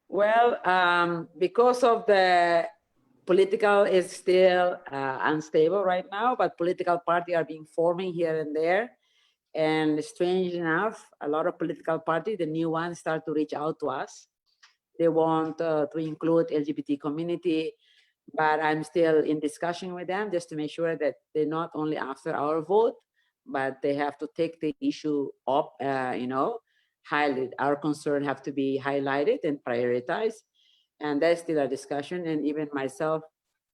Well, because of the political is still unstable right now, but political parties are being forming here and there. And strange enough, a lot of political parties, the new ones, start to reach out to us. They want to include LGBT community, but I'm still in discussion with them just to make sure that they're not only after our vote, but they have to take the issue up, highlight. Our concern have to be highlighted and prioritized. And that's still a discussion. And even myself,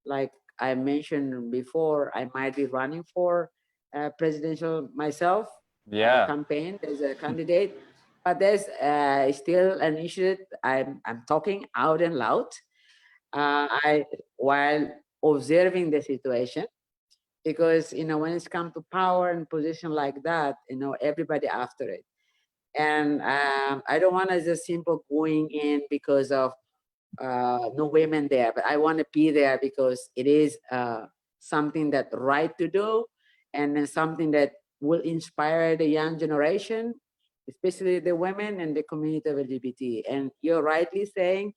like I mentioned before, I might be running for presidential myself. Campaign as a candidate, but there's still an issue that I'm talking out and loud. While observing the situation, because when it's come to power and position like that, everybody after it, and I don't want to just simple going in because of no women there, but I want to be there because it is something that right to do, and then something that will inspire the young generation, especially the women and the community of LGBT. And you're rightly saying,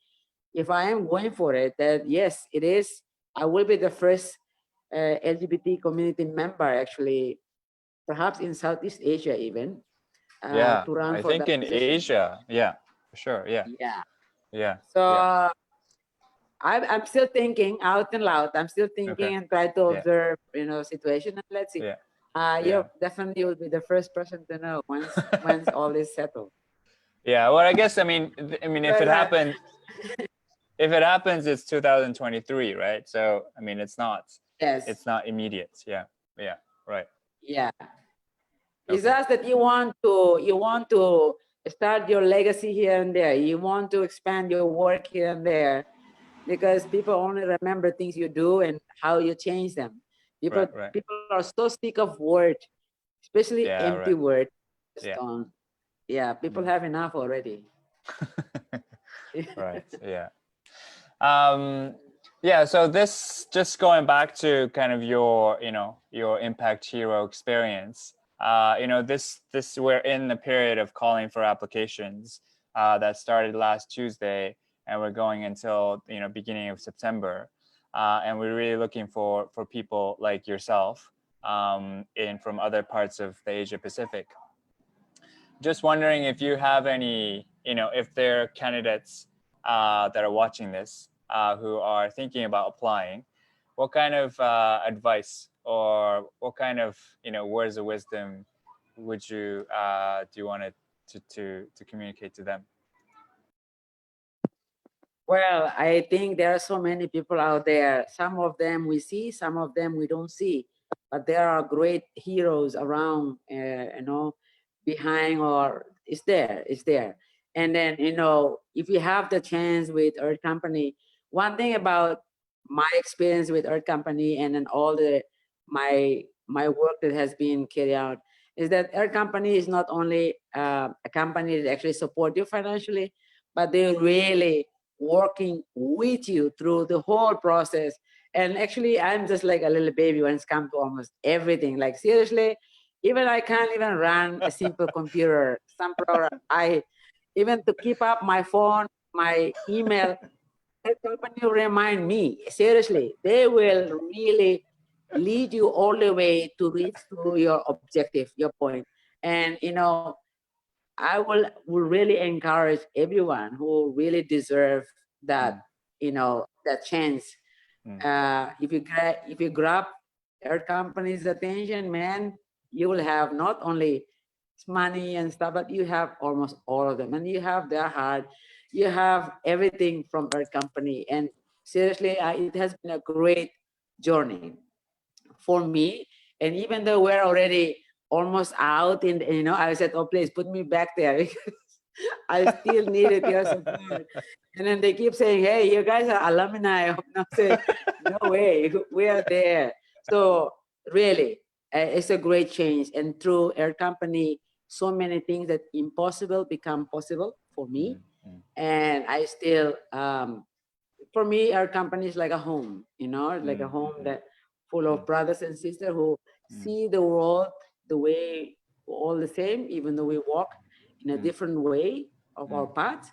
if I am going for it, that yes, it is. I will be the first LGBT community member, actually, perhaps in Southeast Asia even. To run I for think that in position. Asia, for sure, So I'm still thinking out and loud. I'm still thinking and try to observe, situation. And let's see. You definitely will be the first person to know once all is settled. Yeah. Well, I guess if it happens, it's 2023, right? So it's not. Yes. It's not immediate. Yeah. Right. Yeah. It's just that you want to start your legacy here and there. You want to expand your work here and there, because people only remember things you do and how you change them. People are so sick of words, especially empty words. People have enough already. Right. Yeah. Yeah. So this, just going back to kind of your, your Impact Hero experience. This we're in the period of calling for applications that started last Tuesday, and we're going until beginning of September, and we're really looking for people like yourself from other parts of the Asia Pacific. Just wondering if you have any, if there are candidates that are watching this who are thinking about applying, what kind of advice or what kind of words of wisdom would you do you want to communicate to them? Well, I think there are so many people out there. Some of them we see, some of them we don't see, but there are great heroes around, behind, or it's there. And then, if you have the chance with Earth Company, one thing about my experience with Earth Company and then all my work that has been carried out is that Earth Company is not only a company that actually support you financially, but they really working with you through the whole process. And actually, I'm just like a little baby when it's come to almost everything. Like seriously, even I can't even run a simple computer, some program. Even to keep up my phone, my email, that company will remind me. Seriously, they will really lead you all the way to reach to your objective, your point. And I will really encourage everyone who really deserve that, that chance. If you grab Earth Company's attention, man, you will have not only money and stuff, but you have almost all of them, and you have their heart, you have everything from Earth Company. And seriously, it has been a great journey for me. And even though we're already almost out in, I said, oh, please put me back there because I still needed your support. And then they keep saying, hey, you guys are alumni of NASE. No way, we are there. So really, it's a great change. And through Earth Company, so many things that impossible become possible for me. And I still, for me, Earth Company is like a home, like a home that full of brothers and sisters who see the world the way all the same, even though we walk in a different way of our path,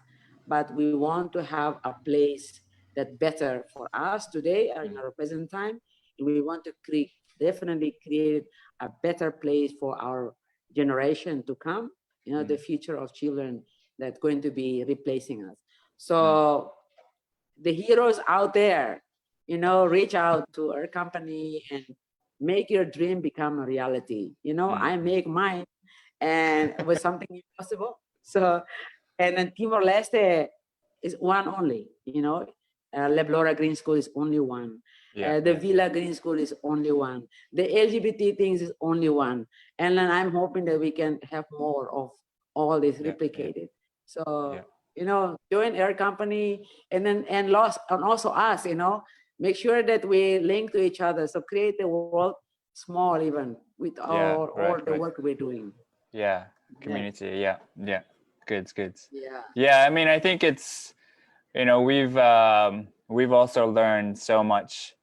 but we want to have a place that better for us today in our present time. And we want to definitely create a better place for our generation to come, the future of children that's going to be replacing us. So the heroes out there, reach out to our company and make your dream become a reality. I make mine, and it was something impossible. So, and then Timor-Leste is one only, Leublora Green School is only one. The Villa Green School is only one. The LGBT things is only one. And then I'm hoping that we can have more of all this replicated. So, join Earth Company, and also us, make sure that we link to each other. So create the world small, even with all the work we're doing. Yeah, community. Yeah. Good. Yeah. I mean, I think it's, we've also learned so much,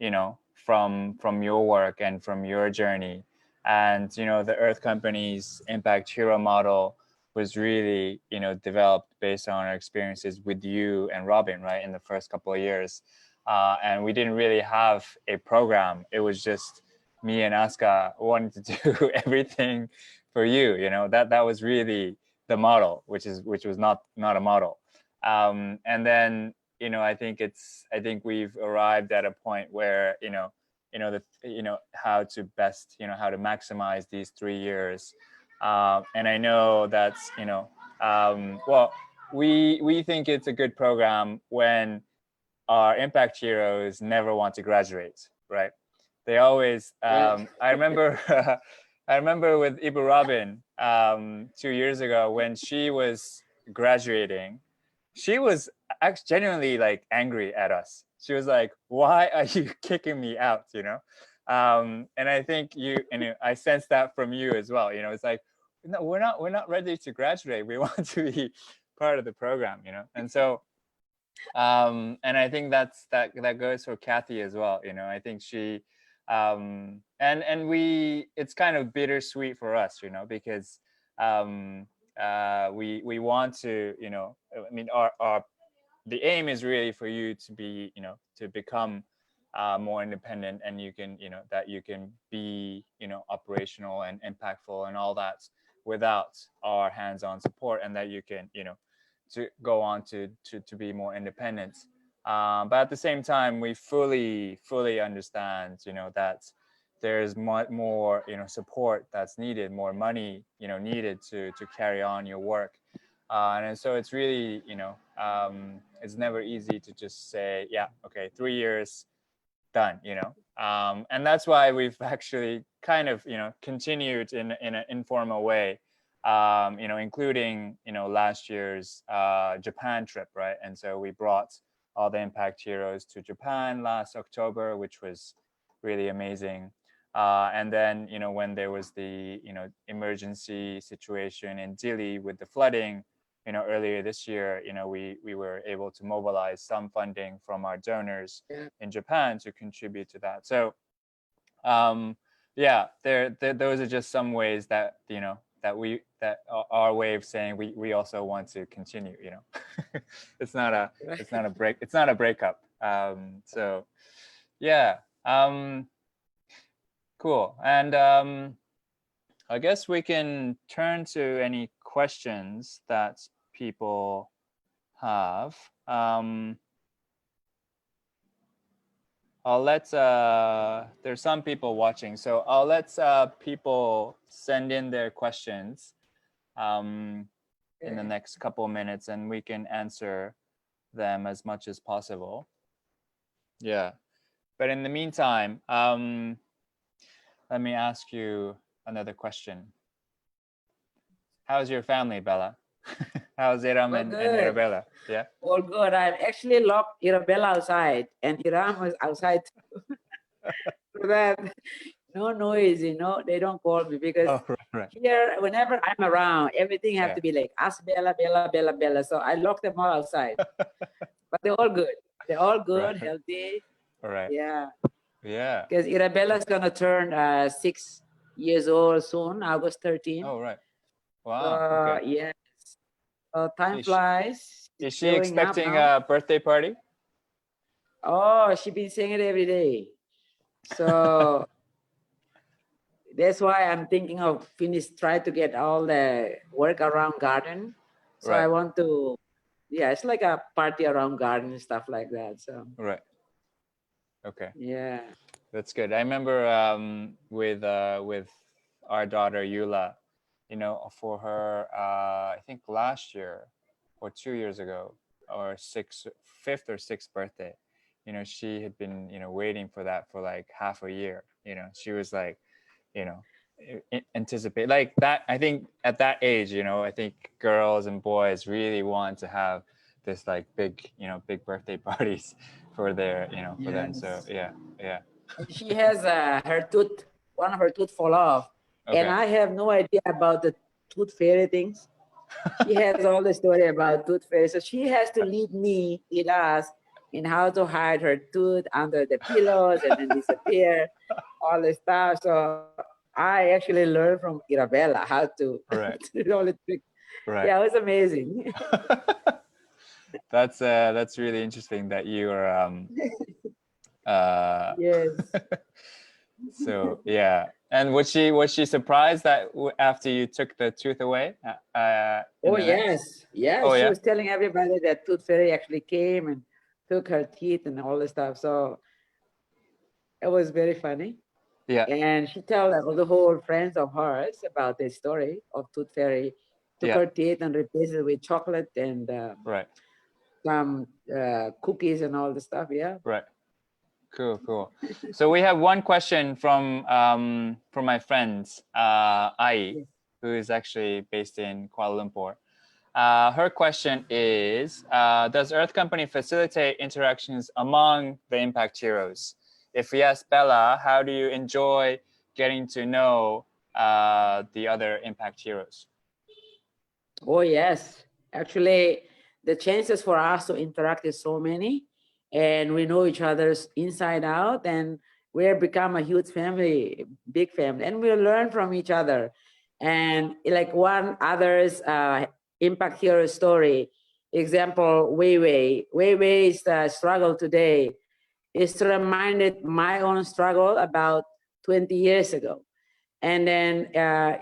from your work and from your journey. And the Earth Company's Impact Hero model was really developed based on our experiences with you and Robin, right, in the first couple of years. And we didn't really have a program. It was just me and Aska wanting to do everything for you. That was really the model, which was not a model. And then I think we've arrived at a point where how to best how to maximize these 3 years. And I know that's well, we think it's a good program when our Impact Heroes never want to graduate, right? They always I remember I remember with Ibu Robin 2 years ago when she was graduating, she was actually genuinely like angry at us. She was like, why are you kicking me out, and I think I sense that from you as well. It's like, no, we're not ready to graduate. We want to be part of the program, and so And I think that goes for Kathy as well. You know, I think she, and we, it's kind of bittersweet for us, you know, because we want to, you know, I mean, our the aim is really for you to be, you know, to become more independent, and you can, you know, that you can be, you know, operational and impactful and all that without our hands-on support, and that you can, you know, to go on to be more independent. But at the same time, we fully understand, you know, that there's more, you know, support that's needed, more money, you know, needed to carry on your work. And so it's really, you know, it's never easy to just say, yeah, okay, 3 years, done, you know. And that's why we've actually kind of, you know, continued in an informal way, you know, including, you know, last year's Japan trip, right? And so we brought all the Impact Heroes to Japan last October, which was really amazing. And then, you know, when there was the, you know, emergency situation in Dili with the flooding, you know, earlier this year, you know, we were able to mobilize some funding from our donors in Japan to contribute to that. So, yeah, those are just some ways that, you know, that our way of saying we also want to continue, you know. It's not a breakup. So yeah, cool. And I guess we can turn to any questions that people have. I'll let, there's some people watching, so I'll let people send in their questions in the next couple of minutes, and we can answer them as much as possible. Yeah, but in the meantime, let me ask you another question. How's your family, Bella? How's Iram and Arabella? Yeah. All good. I actually locked Arabella outside, and Iram was outside too. So that no noise, you know, they don't call me because right. here, whenever I'm around, everything has to be like, ask Bella, Bella, Bella, Bella. So I locked them all outside. But they're all good. They're all good, healthy. All right. Yeah. Yeah. Because Arabella's going to turn 6 years old soon, August 13. Oh, right. Wow. Okay. Yes. Time flies. Is she expecting a birthday party? Oh, she's been saying it every day. So that's why I'm thinking of try to get all the work around garden. So I want to, yeah, it's like a party around garden and stuff like that. So right. Okay. Yeah. That's good. I remember with our daughter Eula, you know, for her I think last year or 2 years ago, or fifth or sixth birthday, you know, she had been, you know, waiting for that for like half a year. You know, she was like, you know, anticipate like that. I think at that age, you know, I think girls and boys really want to have this like big, you know, big birthday parties for their, you know, for them. So yeah. She has one of her tooth fall off. Okay. And I have no idea about the tooth fairy things. She has all the story about tooth fairy. So she has to lead us in how to hide her tooth under the pillows and then disappear, all the stuff. So I actually learned from Arabella how to do all the tricks. Yeah, it was amazing. That's really interesting that you are yes. So yeah, and was she surprised that after you took the tooth away? Oh yes, yes. Oh, she was telling everybody that tooth fairy actually came and took her teeth and all this stuff. So it was very funny. Yeah. And she told all the whole friends of hers about the story of tooth fairy, took her teeth and replaced it with chocolate and some cookies and all the stuff. Yeah. Right. Cool. So we have one question from my friend Ai, who is actually based in Kuala Lumpur. Her question is, does Earth Company facilitate interactions among the Impact Heroes? If yes, Bella, how do you enjoy getting to know the other Impact Heroes? Oh yes, actually, the chances for us to interact is so many, and we know each other's inside out, and we've become a huge family, big family, and we learn from each other. And like one other's impact hero story, example, Weiwei's struggle today is reminded my own struggle about 20 years ago. And then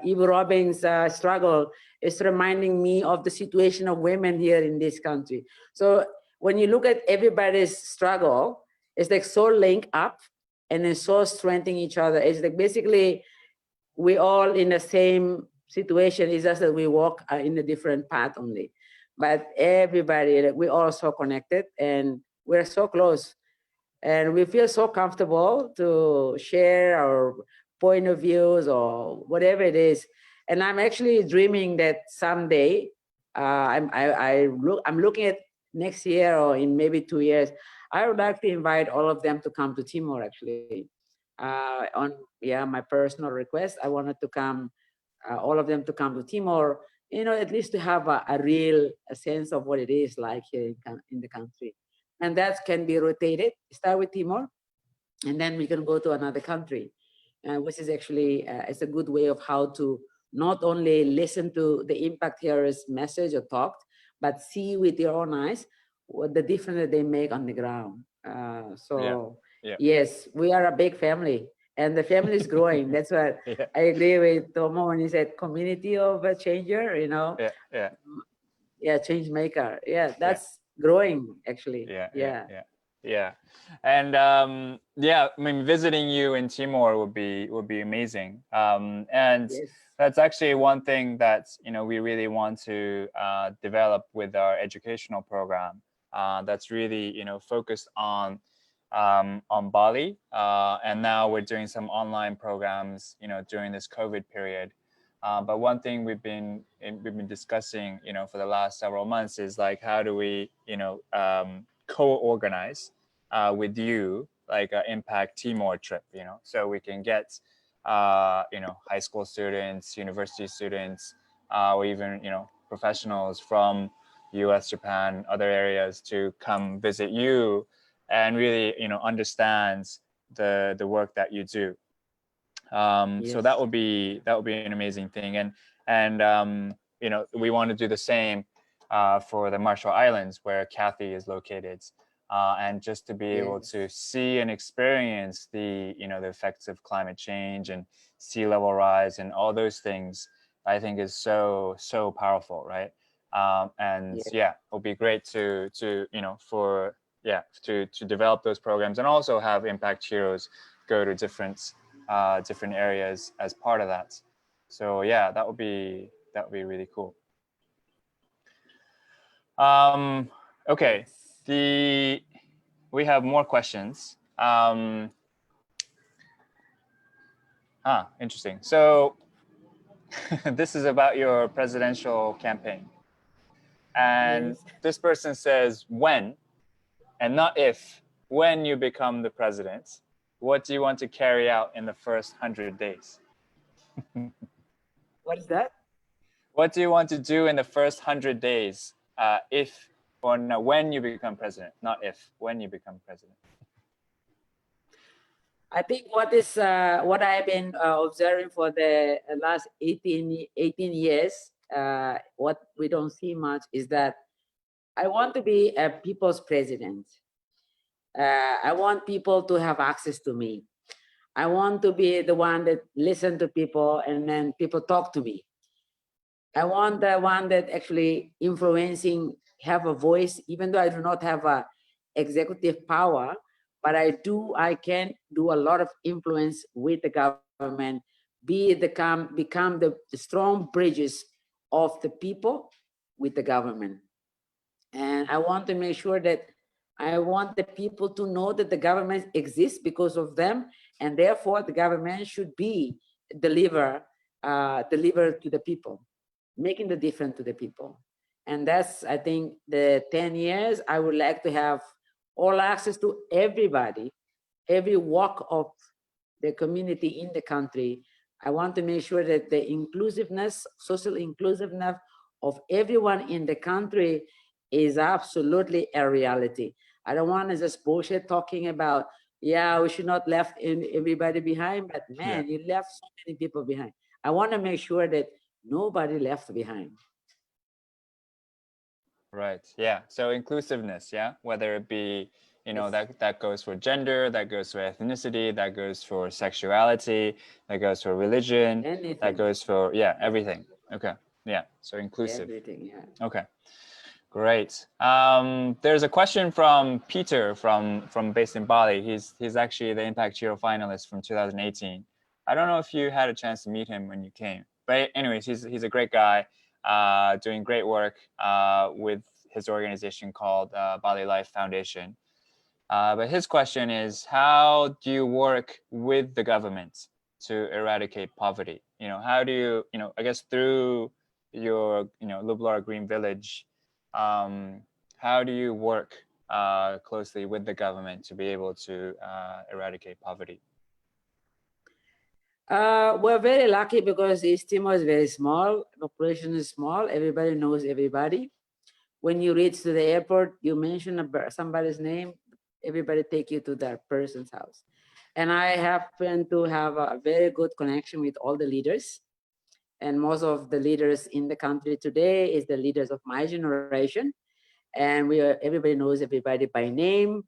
Eve Robin's struggle is reminding me of the situation of women here in this country. So when you look at everybody's struggle, it's like so linked up and then so strengthening each other. It's like basically we all in the same situation. It's just that we walk in a different path only. But everybody, like, we're all so connected and we're so close. And we feel so comfortable to share our point of views or whatever it is. And I'm actually dreaming that someday, I'm looking at next year or in maybe 2 years, I would like to invite all of them to come to Timor actually. On my personal request, I wanted to come, all of them to come to Timor, you know, at least to have a real sense of what it is like here in the country. And that can be rotated, start with Timor, and then we can go to another country, which is actually, it's a good way of how to not only listen to the impact hero's message or talk, but see with your own eyes what the difference that they make on the ground. Yes, we are a big family and the family is growing. That's what I agree with Tomo when he said community of a changer, you know? Change maker. Yeah, that's growing actually. And I mean, visiting you in Timor would be amazing. And that's actually one thing that, you know, we really want to develop with our educational program. That's really, you know, focused on Bali, and now we're doing some online programs, you know, during this COVID period. But one thing we've been discussing, you know, for the last several months is like, how do we, you know, co-organize with you like an Impact Timor trip, you know, so we can get, you know, high school students, university students, or even, you know, professionals from US, Japan, other areas to come visit you and really, you know, understand the work that you do. So that would be an amazing thing. And you know, we want to do the same for the Marshall Islands where Kathy is located, and just to be able to see and experience the, you know, the effects of climate change and sea level rise and all those things, I think is so powerful, right? And it will be great to you know, to develop those programs and also have impact heroes go to different areas as part of that. So yeah, that would be really cool. Okay, we have more questions. Interesting. So this is about your presidential campaign. And this person says, when, and not if, when you become the president, what do you want to carry out in the first 100 days? What is that? What do you want to do in the first 100 days, if, or no, when you become president, not if, when you become president? I think what I've been observing for the last 18 years, what we don't see much is that I want to be a people's president. I want people to have access to me. I want to be the one that listen to people and then people talk to me. I want the one that actually influencing, have a voice, even though I do not have a executive power, but I can do a lot of influence with the government, become the strong bridges of the people with the government. And I want to make sure that I want the people to know that the government exists because of them, and therefore the government should be deliver to the people, making the difference to the people. And that's, I think, the 10 years, I would like to have all access to everybody, every walk of the community in the country. I want to make sure that the inclusiveness, social inclusiveness of everyone in the country is absolutely a reality. I don't want to just bullshit talking about, yeah, we should not left everybody behind, but man, you left so many people behind. I want to make sure that nobody left behind. Right. Yeah. So inclusiveness. Yeah. Whether it be, you know, that goes for gender, that goes for ethnicity, that goes for sexuality, that goes for religion, Anything. that goes for everything. Okay. Yeah. So inclusive. Everything. Yeah. Okay. Great. There's a question from Peter from based in Bali. He's actually the Impact Hero finalist from 2018. I don't know if you had a chance to meet him when you came, but anyways, he's a great guy, doing great work with his organization called Bali Life Foundation. But his question is, how do you work with the government to eradicate poverty? You know, how do you, I guess through your, Leublora Green Village, how do you work closely with the government to be able to eradicate poverty? We're very lucky because East Timor is very small, population is small, everybody knows everybody. When you reach to the airport, you mention somebody's name, everybody take you to that person's house. And I happen to have a very good connection with all the leaders. And most of the leaders in the country today is the leaders of my generation. And everybody knows everybody by name,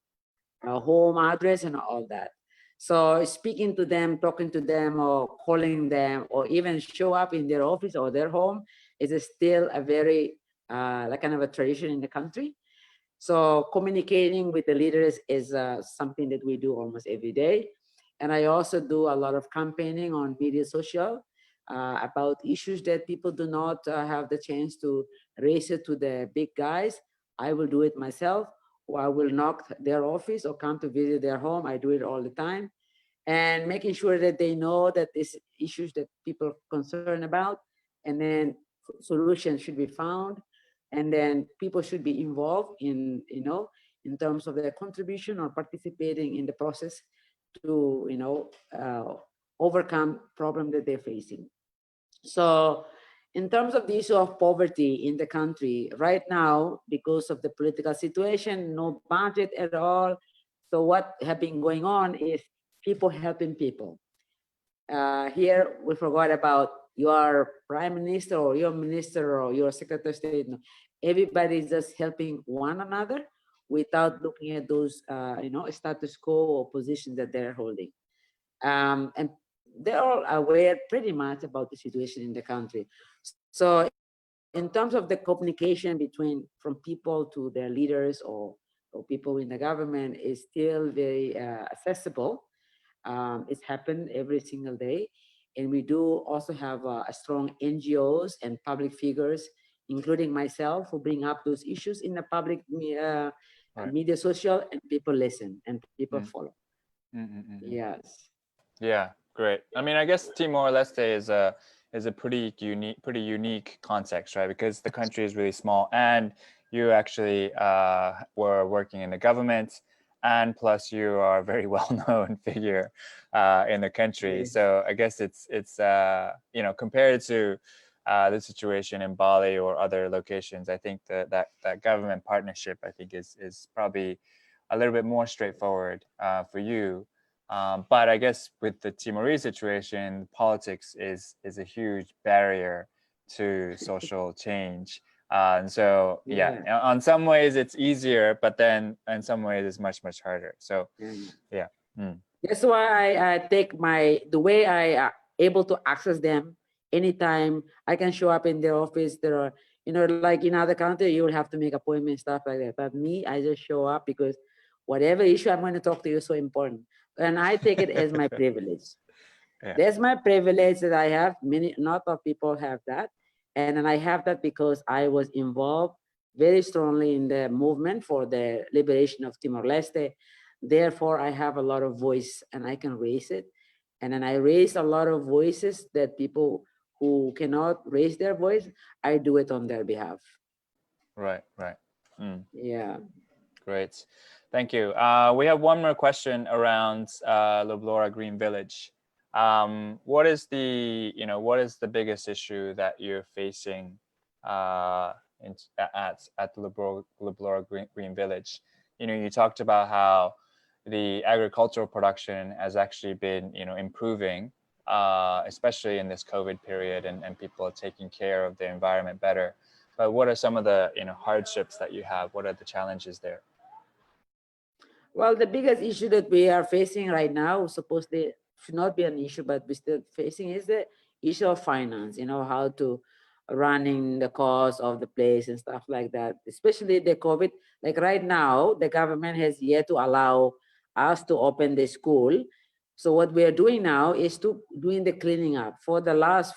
home address, and all that. So speaking to them, talking to them, or calling them, or even show up in their office or their home is still a very like kind of a tradition in the country. So communicating with the leaders is something that we do almost every day. And I also do a lot of campaigning on media social about issues that people do not have the chance to raise it to the big guys. I will do it myself, or I will knock their office or come to visit their home. I do it all the time. And making sure that they know that these issues that people are concerned about, and then solutions should be found. And then people should be involved in, in terms of their contribution or participating in the process to, overcome problem that they're facing. So in terms of the issue of poverty in the country right now, because of the political situation, no budget at all. So what has been going on is people helping people. Here we forgot about your prime minister or your minister or your secretary of state. No. Everybody is just helping one another without looking at those, status quo or positions that they're holding. And they're all aware pretty much about the situation in the country. So in terms of the communication from people to their leaders or people in the government is still very accessible. It's happened every single day. And we do also have a strong NGOs and public figures, including myself, who bring up those issues in the public media social, and people listen and people follow. Yes. Yeah, great. I mean, I guess Timor-Leste is a pretty unique context, right? Because the country is really small, and you actually were working in the government, and plus you are a very well-known figure in the country. So I guess it's compared to the situation in Bali or other locations, I think that government partnership, I think, is probably a little bit more straightforward for you. But I guess with the Timorese situation, politics is a huge barrier to social change. And so, on some ways it's easier, but then in some ways it's much, much harder. So, yeah. That's why I take the way I able to access them anytime. I can show up in their office. There are, like in other countries, you will have to make appointments, stuff like that. But me, I just show up because whatever issue I'm going to talk to you is so important. And I take it as my privilege. That's my privilege that I have. Not all people have that. And then I have that because I was involved very strongly in the movement for the liberation of Timor-Leste. Therefore, I have a lot of voice and I can raise it. And then I raise a lot of voices that people who cannot raise their voice, I do it on their behalf. Right. Yeah. Great. Thank you. We have one more question around Leublora Green Village. What is the biggest issue that you're facing at the Leublora Green Village. You talked about how the agricultural production has actually been, improving, especially in this COVID period, and people are taking care of the environment better. But what are some of the, hardships that you have? What are the challenges there? Well, the biggest issue that we are facing right now, supposedly should not be an issue, but we're still facing, is the issue of finance, how to running the cost of the place and stuff like that, especially the COVID. Like right now, the government has yet to allow us to open the school. So what we are doing now is doing the cleaning up. For the last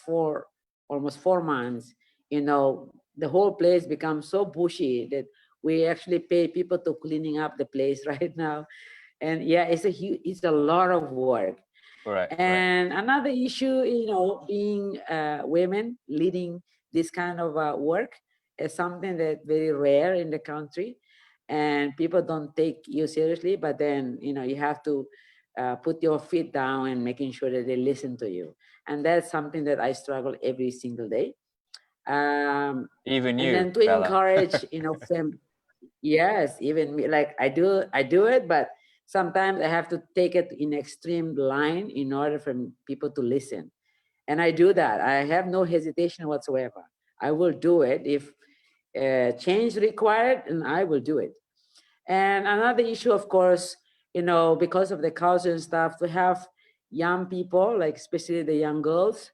almost 4 months, the whole place becomes so bushy that we actually pay people to cleaning up the place right now. And yeah, it's a lot of work. Right. And another issue, being women leading this kind of work is something that's very rare in the country, and people don't take you seriously. But then, you have to put your feet down and making sure that they listen to you. And that's something that I struggle every single day. Even you, and then to Bella. encourage, yes, even me, like I do it, but sometimes I have to take it in extreme line in order for people to listen. And I do that. I have no hesitation whatsoever. I will do it. If change required, and I will do it. And another issue, of course, because of the culture and stuff, to have young people, like especially the young girls,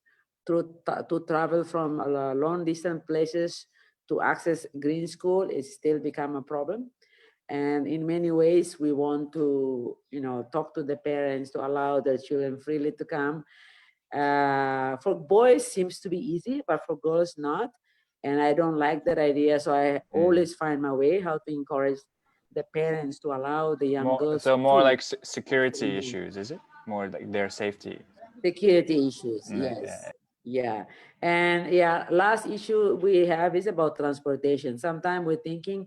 to travel from long distance places to access green school is still become a problem. And in many ways, we want to, talk to the parents to allow their children freely to come. For boys, seems to be easy, but for girls, not. And I don't like that idea. So I always find my way how to encourage the parents to allow the young girls. So more like security issues, is it? More like their safety. Security issues, yes. Yeah. And yeah, last issue we have is about transportation. Sometimes we're thinking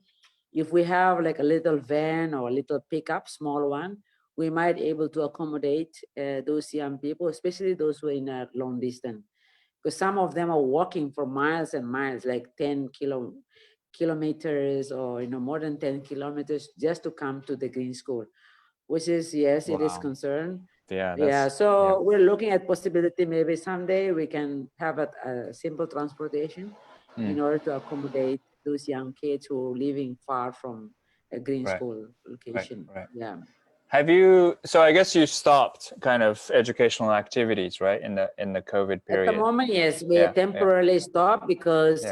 if we have like a little van or a little pickup, small one, we might able to accommodate those young people, especially those who are in a long distance. Because some of them are walking for miles and miles, like 10 kilometers or more than 10 kilometers just to come to the green school, which is, yes, it is concern. Yeah. So we're looking at possibility, maybe someday we can have a simple transportation in order to accommodate those young kids who are living far from a green school location. Right. Yeah. So I guess you stopped kind of educational activities, right? In the COVID period. At the moment, yes, we temporarily stopped because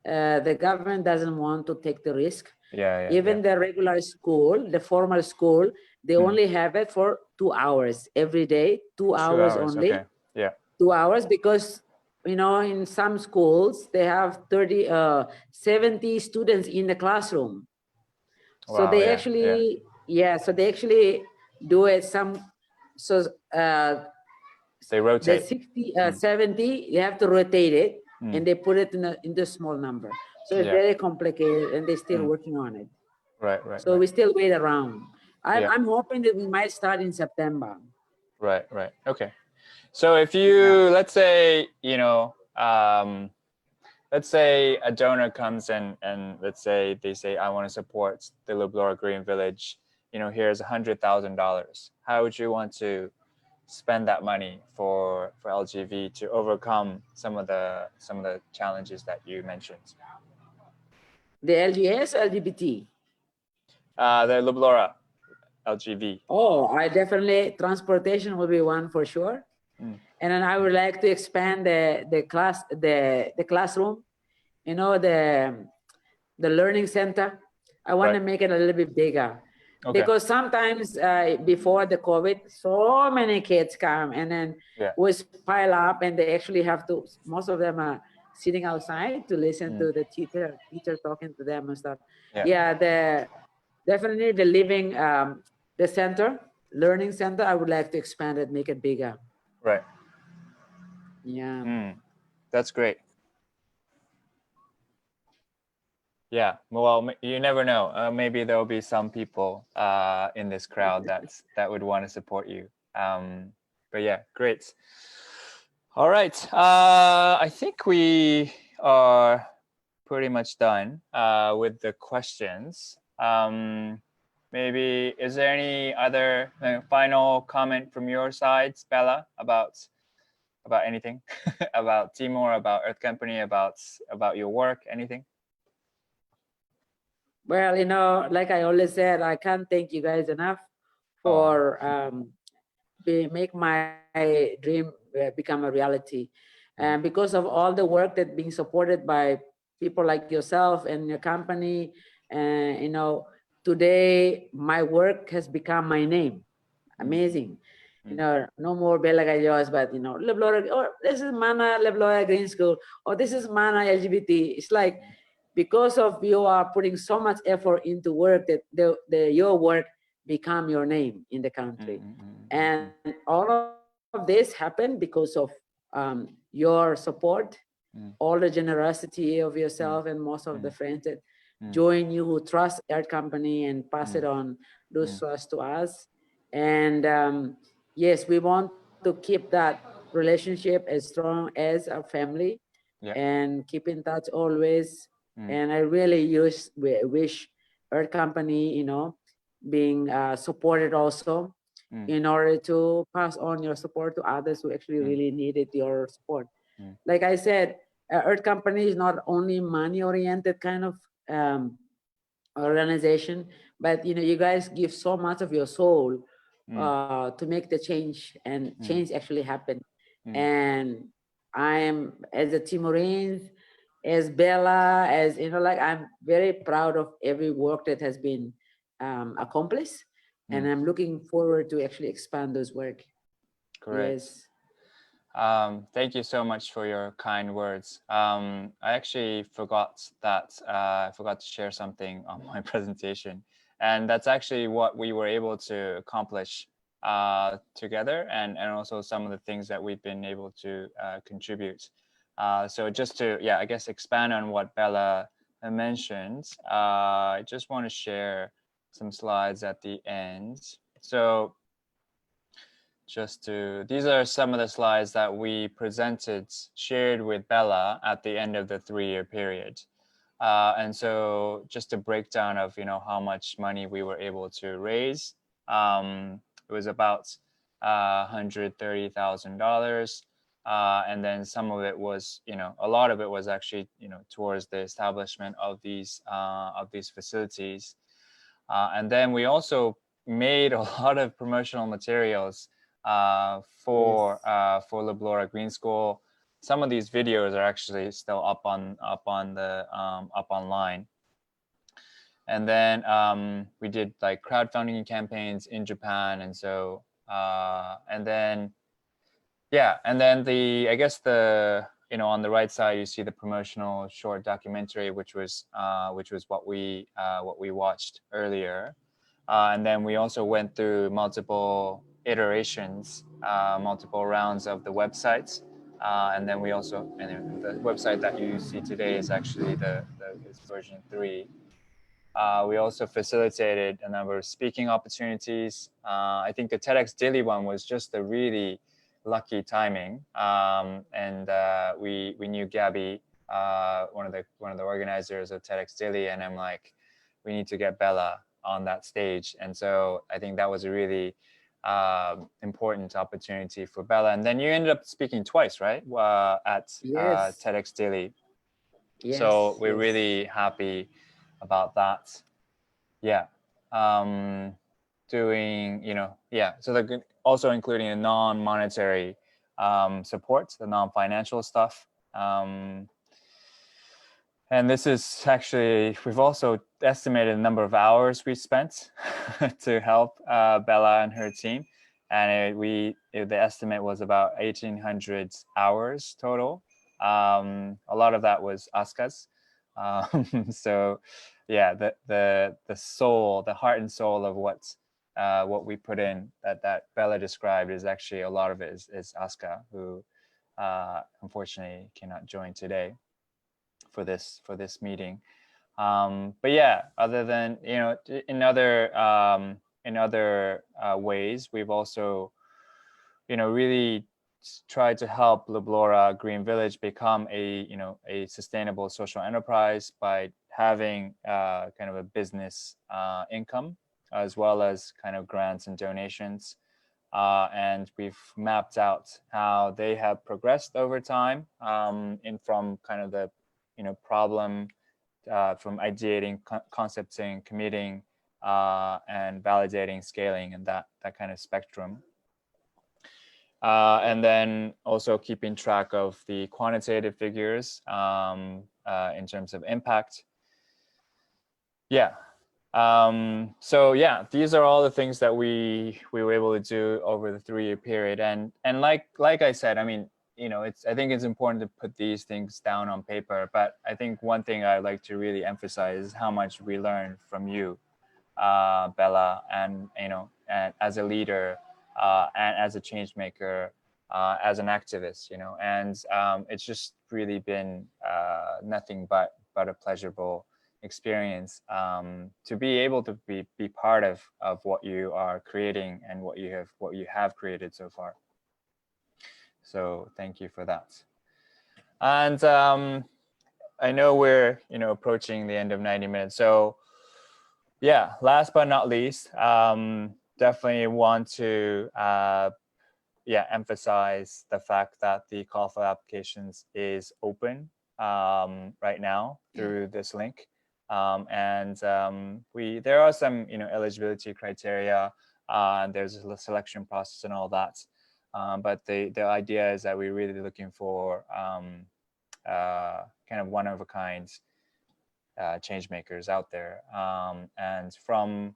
the government doesn't want to take the risk. Even the regular school, the formal school, they only have it for 2 hours every day, 2 hours only. Okay. Yeah. 2 hours because, in some schools, they have 70 students in the classroom. So they actually, so they actually do it they rotate. The 70, you have to rotate it and they put it in the small number. So it's very complicated and they're still working on it. Right. So we still wait around. I'm hoping that we might start in September. Right. Okay. So if you, let's say, let's say a donor comes and let's say they say, I want to support the Leublora Green Village, here's $100,000. How would you want to spend that money for LGV to overcome some of the challenges that you mentioned? The LGS or LGBT? The Leublora LGV. Oh, I definitely, transportation will be one for sure. And then I would like to expand the classroom, the learning center. I want to make it a little bit bigger. Because sometimes before the COVID, so many kids come and then was pile up and they actually have to, most of them are sitting outside to listen to the teacher talking to them and stuff. Definitely the living, the center, learning center, I would like to expand it, make it bigger. Right. Yeah. That's great. Yeah, well, you never know. Maybe there'll be some people in this crowd that would want to support you. But yeah, great. All right. I think we are pretty much done with the questions. Maybe is there any other final comment from your sides, Bella, about anything, about Timor, about Earth Company, about your work, anything? Well, you know, like I always said, I can't thank you guys enough for make my dream become a reality. And because of all the work that being supported by people like yourself and your company, you know, today my work has become my name. Amazing. You know, no more Bella Galhos, but you know, Leublora, or this is Mana Leublora Green School, or this is Mana LGBT. It's like because of you are putting so much effort into work that your work become your name in the country. And all of this happened because of your support, all the generosity of yourself and most of the friends that join you who trust our company and pass it on those trust to us. And yes, we want to keep that relationship as strong as our family and keep in touch always. And I really wish our company, you know, being supported also in order to pass on your support to others who actually really needed your support. Like I said, Earth Company is not only money-oriented kind of organization, but you know, you guys give so much of your soul to make the change, and change actually happen. And I am, as a Timorese, as Bella, as you know, like I'm very proud of every work that has been accomplished, and I'm looking forward to actually expand those work. Great. Yes. Thank you so much for your kind words. I actually forgot that I forgot to share something on my presentation, and that's actually what we were able to accomplish together, and also some of the things that we've been able to contribute. So just to, I guess expand on what Bella mentioned, I just want to share some slides at the end. So these are some of the slides that we shared with Bella at the end of the 3-year period. And so just a breakdown of, you know, how much money we were able to raise. It was about $130,000. And then some of it was, you know, a lot of it was actually, you know, towards the establishment of these facilities. And then we also made a lot of promotional materials for Leublora Green School. Some of these videos are actually still up online. And then we did like crowdfunding campaigns in Japan, and so and then I guess you know, on the right side you see the promotional short documentary, which was what we watched earlier. And then we also went through multiple iterations, multiple rounds of the websites. And then we also, the website that you see today is actually is version 3. We also facilitated a number of speaking opportunities. I think the TEDx Dili one was just a really lucky timing. And we knew Gabby, one of the organizers of TEDx Dili, and I'm like, we need to get Bella on that stage. And so I think that was a really important opportunity for Bella. And then you ended up speaking twice, right? At TEDx Dili. Yes, so we're really happy about that. Doing, you know, so they're also including the non-monetary support, the non-financial stuff. And this is actually, we've also estimated the number of hours we spent to help Bella and her team. And the estimate was about 1,800 hours total. A lot of that was Aska's. So the soul, the heart and soul of what we put in, that Bella described, is actually a lot of it is Aska, who unfortunately cannot join today for this meeting. But other than, you know, in other ways, we've also, you know, really try to help Leublora Green Village become a sustainable social enterprise by having kind of a business income, as well as kind of grants and donations. And we've mapped out how they have progressed over time from kind of the problem, from ideating, concepting, committing, and validating, scaling, and that kind of spectrum. And then also keeping track of the quantitative figures in terms of impact. Yeah. So yeah, these are all the things that we were able to do over the 3-year period. And like I said, I mean, I think it's important to put these things down on paper. But I think one thing I'd like to really emphasize is how much we learned from you, Bella, and and as a leader, and as a change maker, as an activist, and it's just really been nothing but a pleasurable experience to be able to be part of what you are creating and what you have created so far. So thank you for that. And I know we're approaching the end of 90 minutes. So yeah, last but not least, definitely want to emphasize the fact that the call for applications is open right now through this link. And there are some eligibility criteria, and there's a selection process and all that. But the idea is that we're really looking for kind of one-of-a-kind change makers out there, and from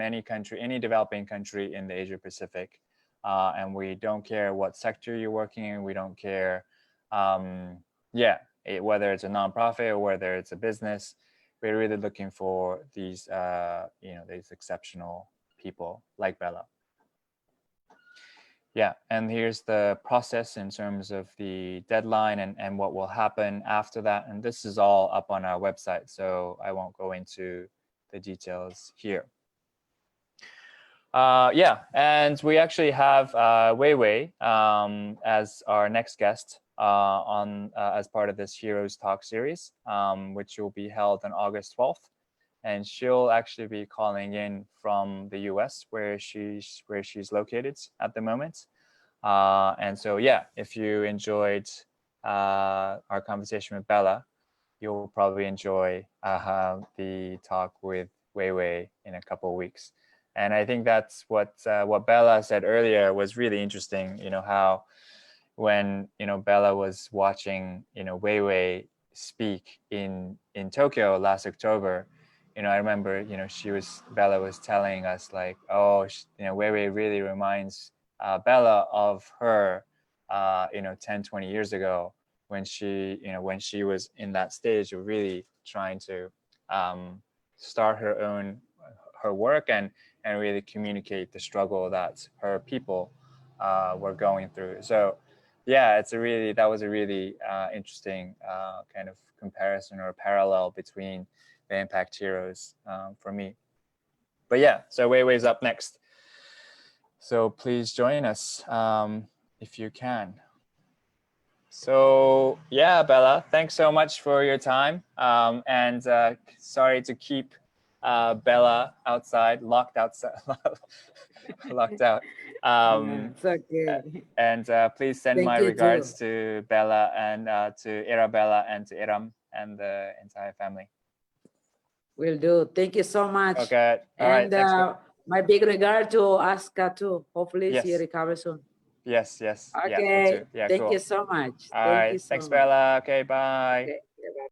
any country, any developing country in the Asia Pacific, and we don't care what sector you're working in. We don't care, whether it's a nonprofit or whether it's a business. We're really looking for these these exceptional people like Bella. Yeah, and here's the process in terms of the deadline and what will happen after that. And this is all up on our website, so I won't go into the details here. And we actually have Wei Wei as our next guest as part of this Heroes Talk series, which will be held on August 12th. And she'll actually be calling in from the US, where she's located at the moment. And so, yeah, if you enjoyed our conversation with Bella, you'll probably enjoy the talk with Wei Wei in a couple of weeks. And I think that's what Bella said earlier was really interesting. How when Bella was watching Wei Wei speak in Tokyo last October. I remember, Bella was telling us like, oh, Wei Wei really reminds Bella of her, 10, 20 years ago when she was in that stage of really trying to start her work and really communicate the struggle that her people were going through. So yeah, that was a really interesting kind of comparison or parallel between the Impact Heroes for me. But yeah, so Wei Wei's up next. So please join us if you can. So yeah, Bella, thanks so much for your time. And sorry to keep Bella outside, locked outside, locked out. It's okay. And please send my regards to Bella and to Arabella and to Iram and the entire family. Will do. Thank you so much. Okay. All and right. my big regard to Aska too. Hopefully she recovers soon. Yes. Okay. Yeah, Thank cool. you so much. All right. Thanks, Bella. Okay, bye. Okay.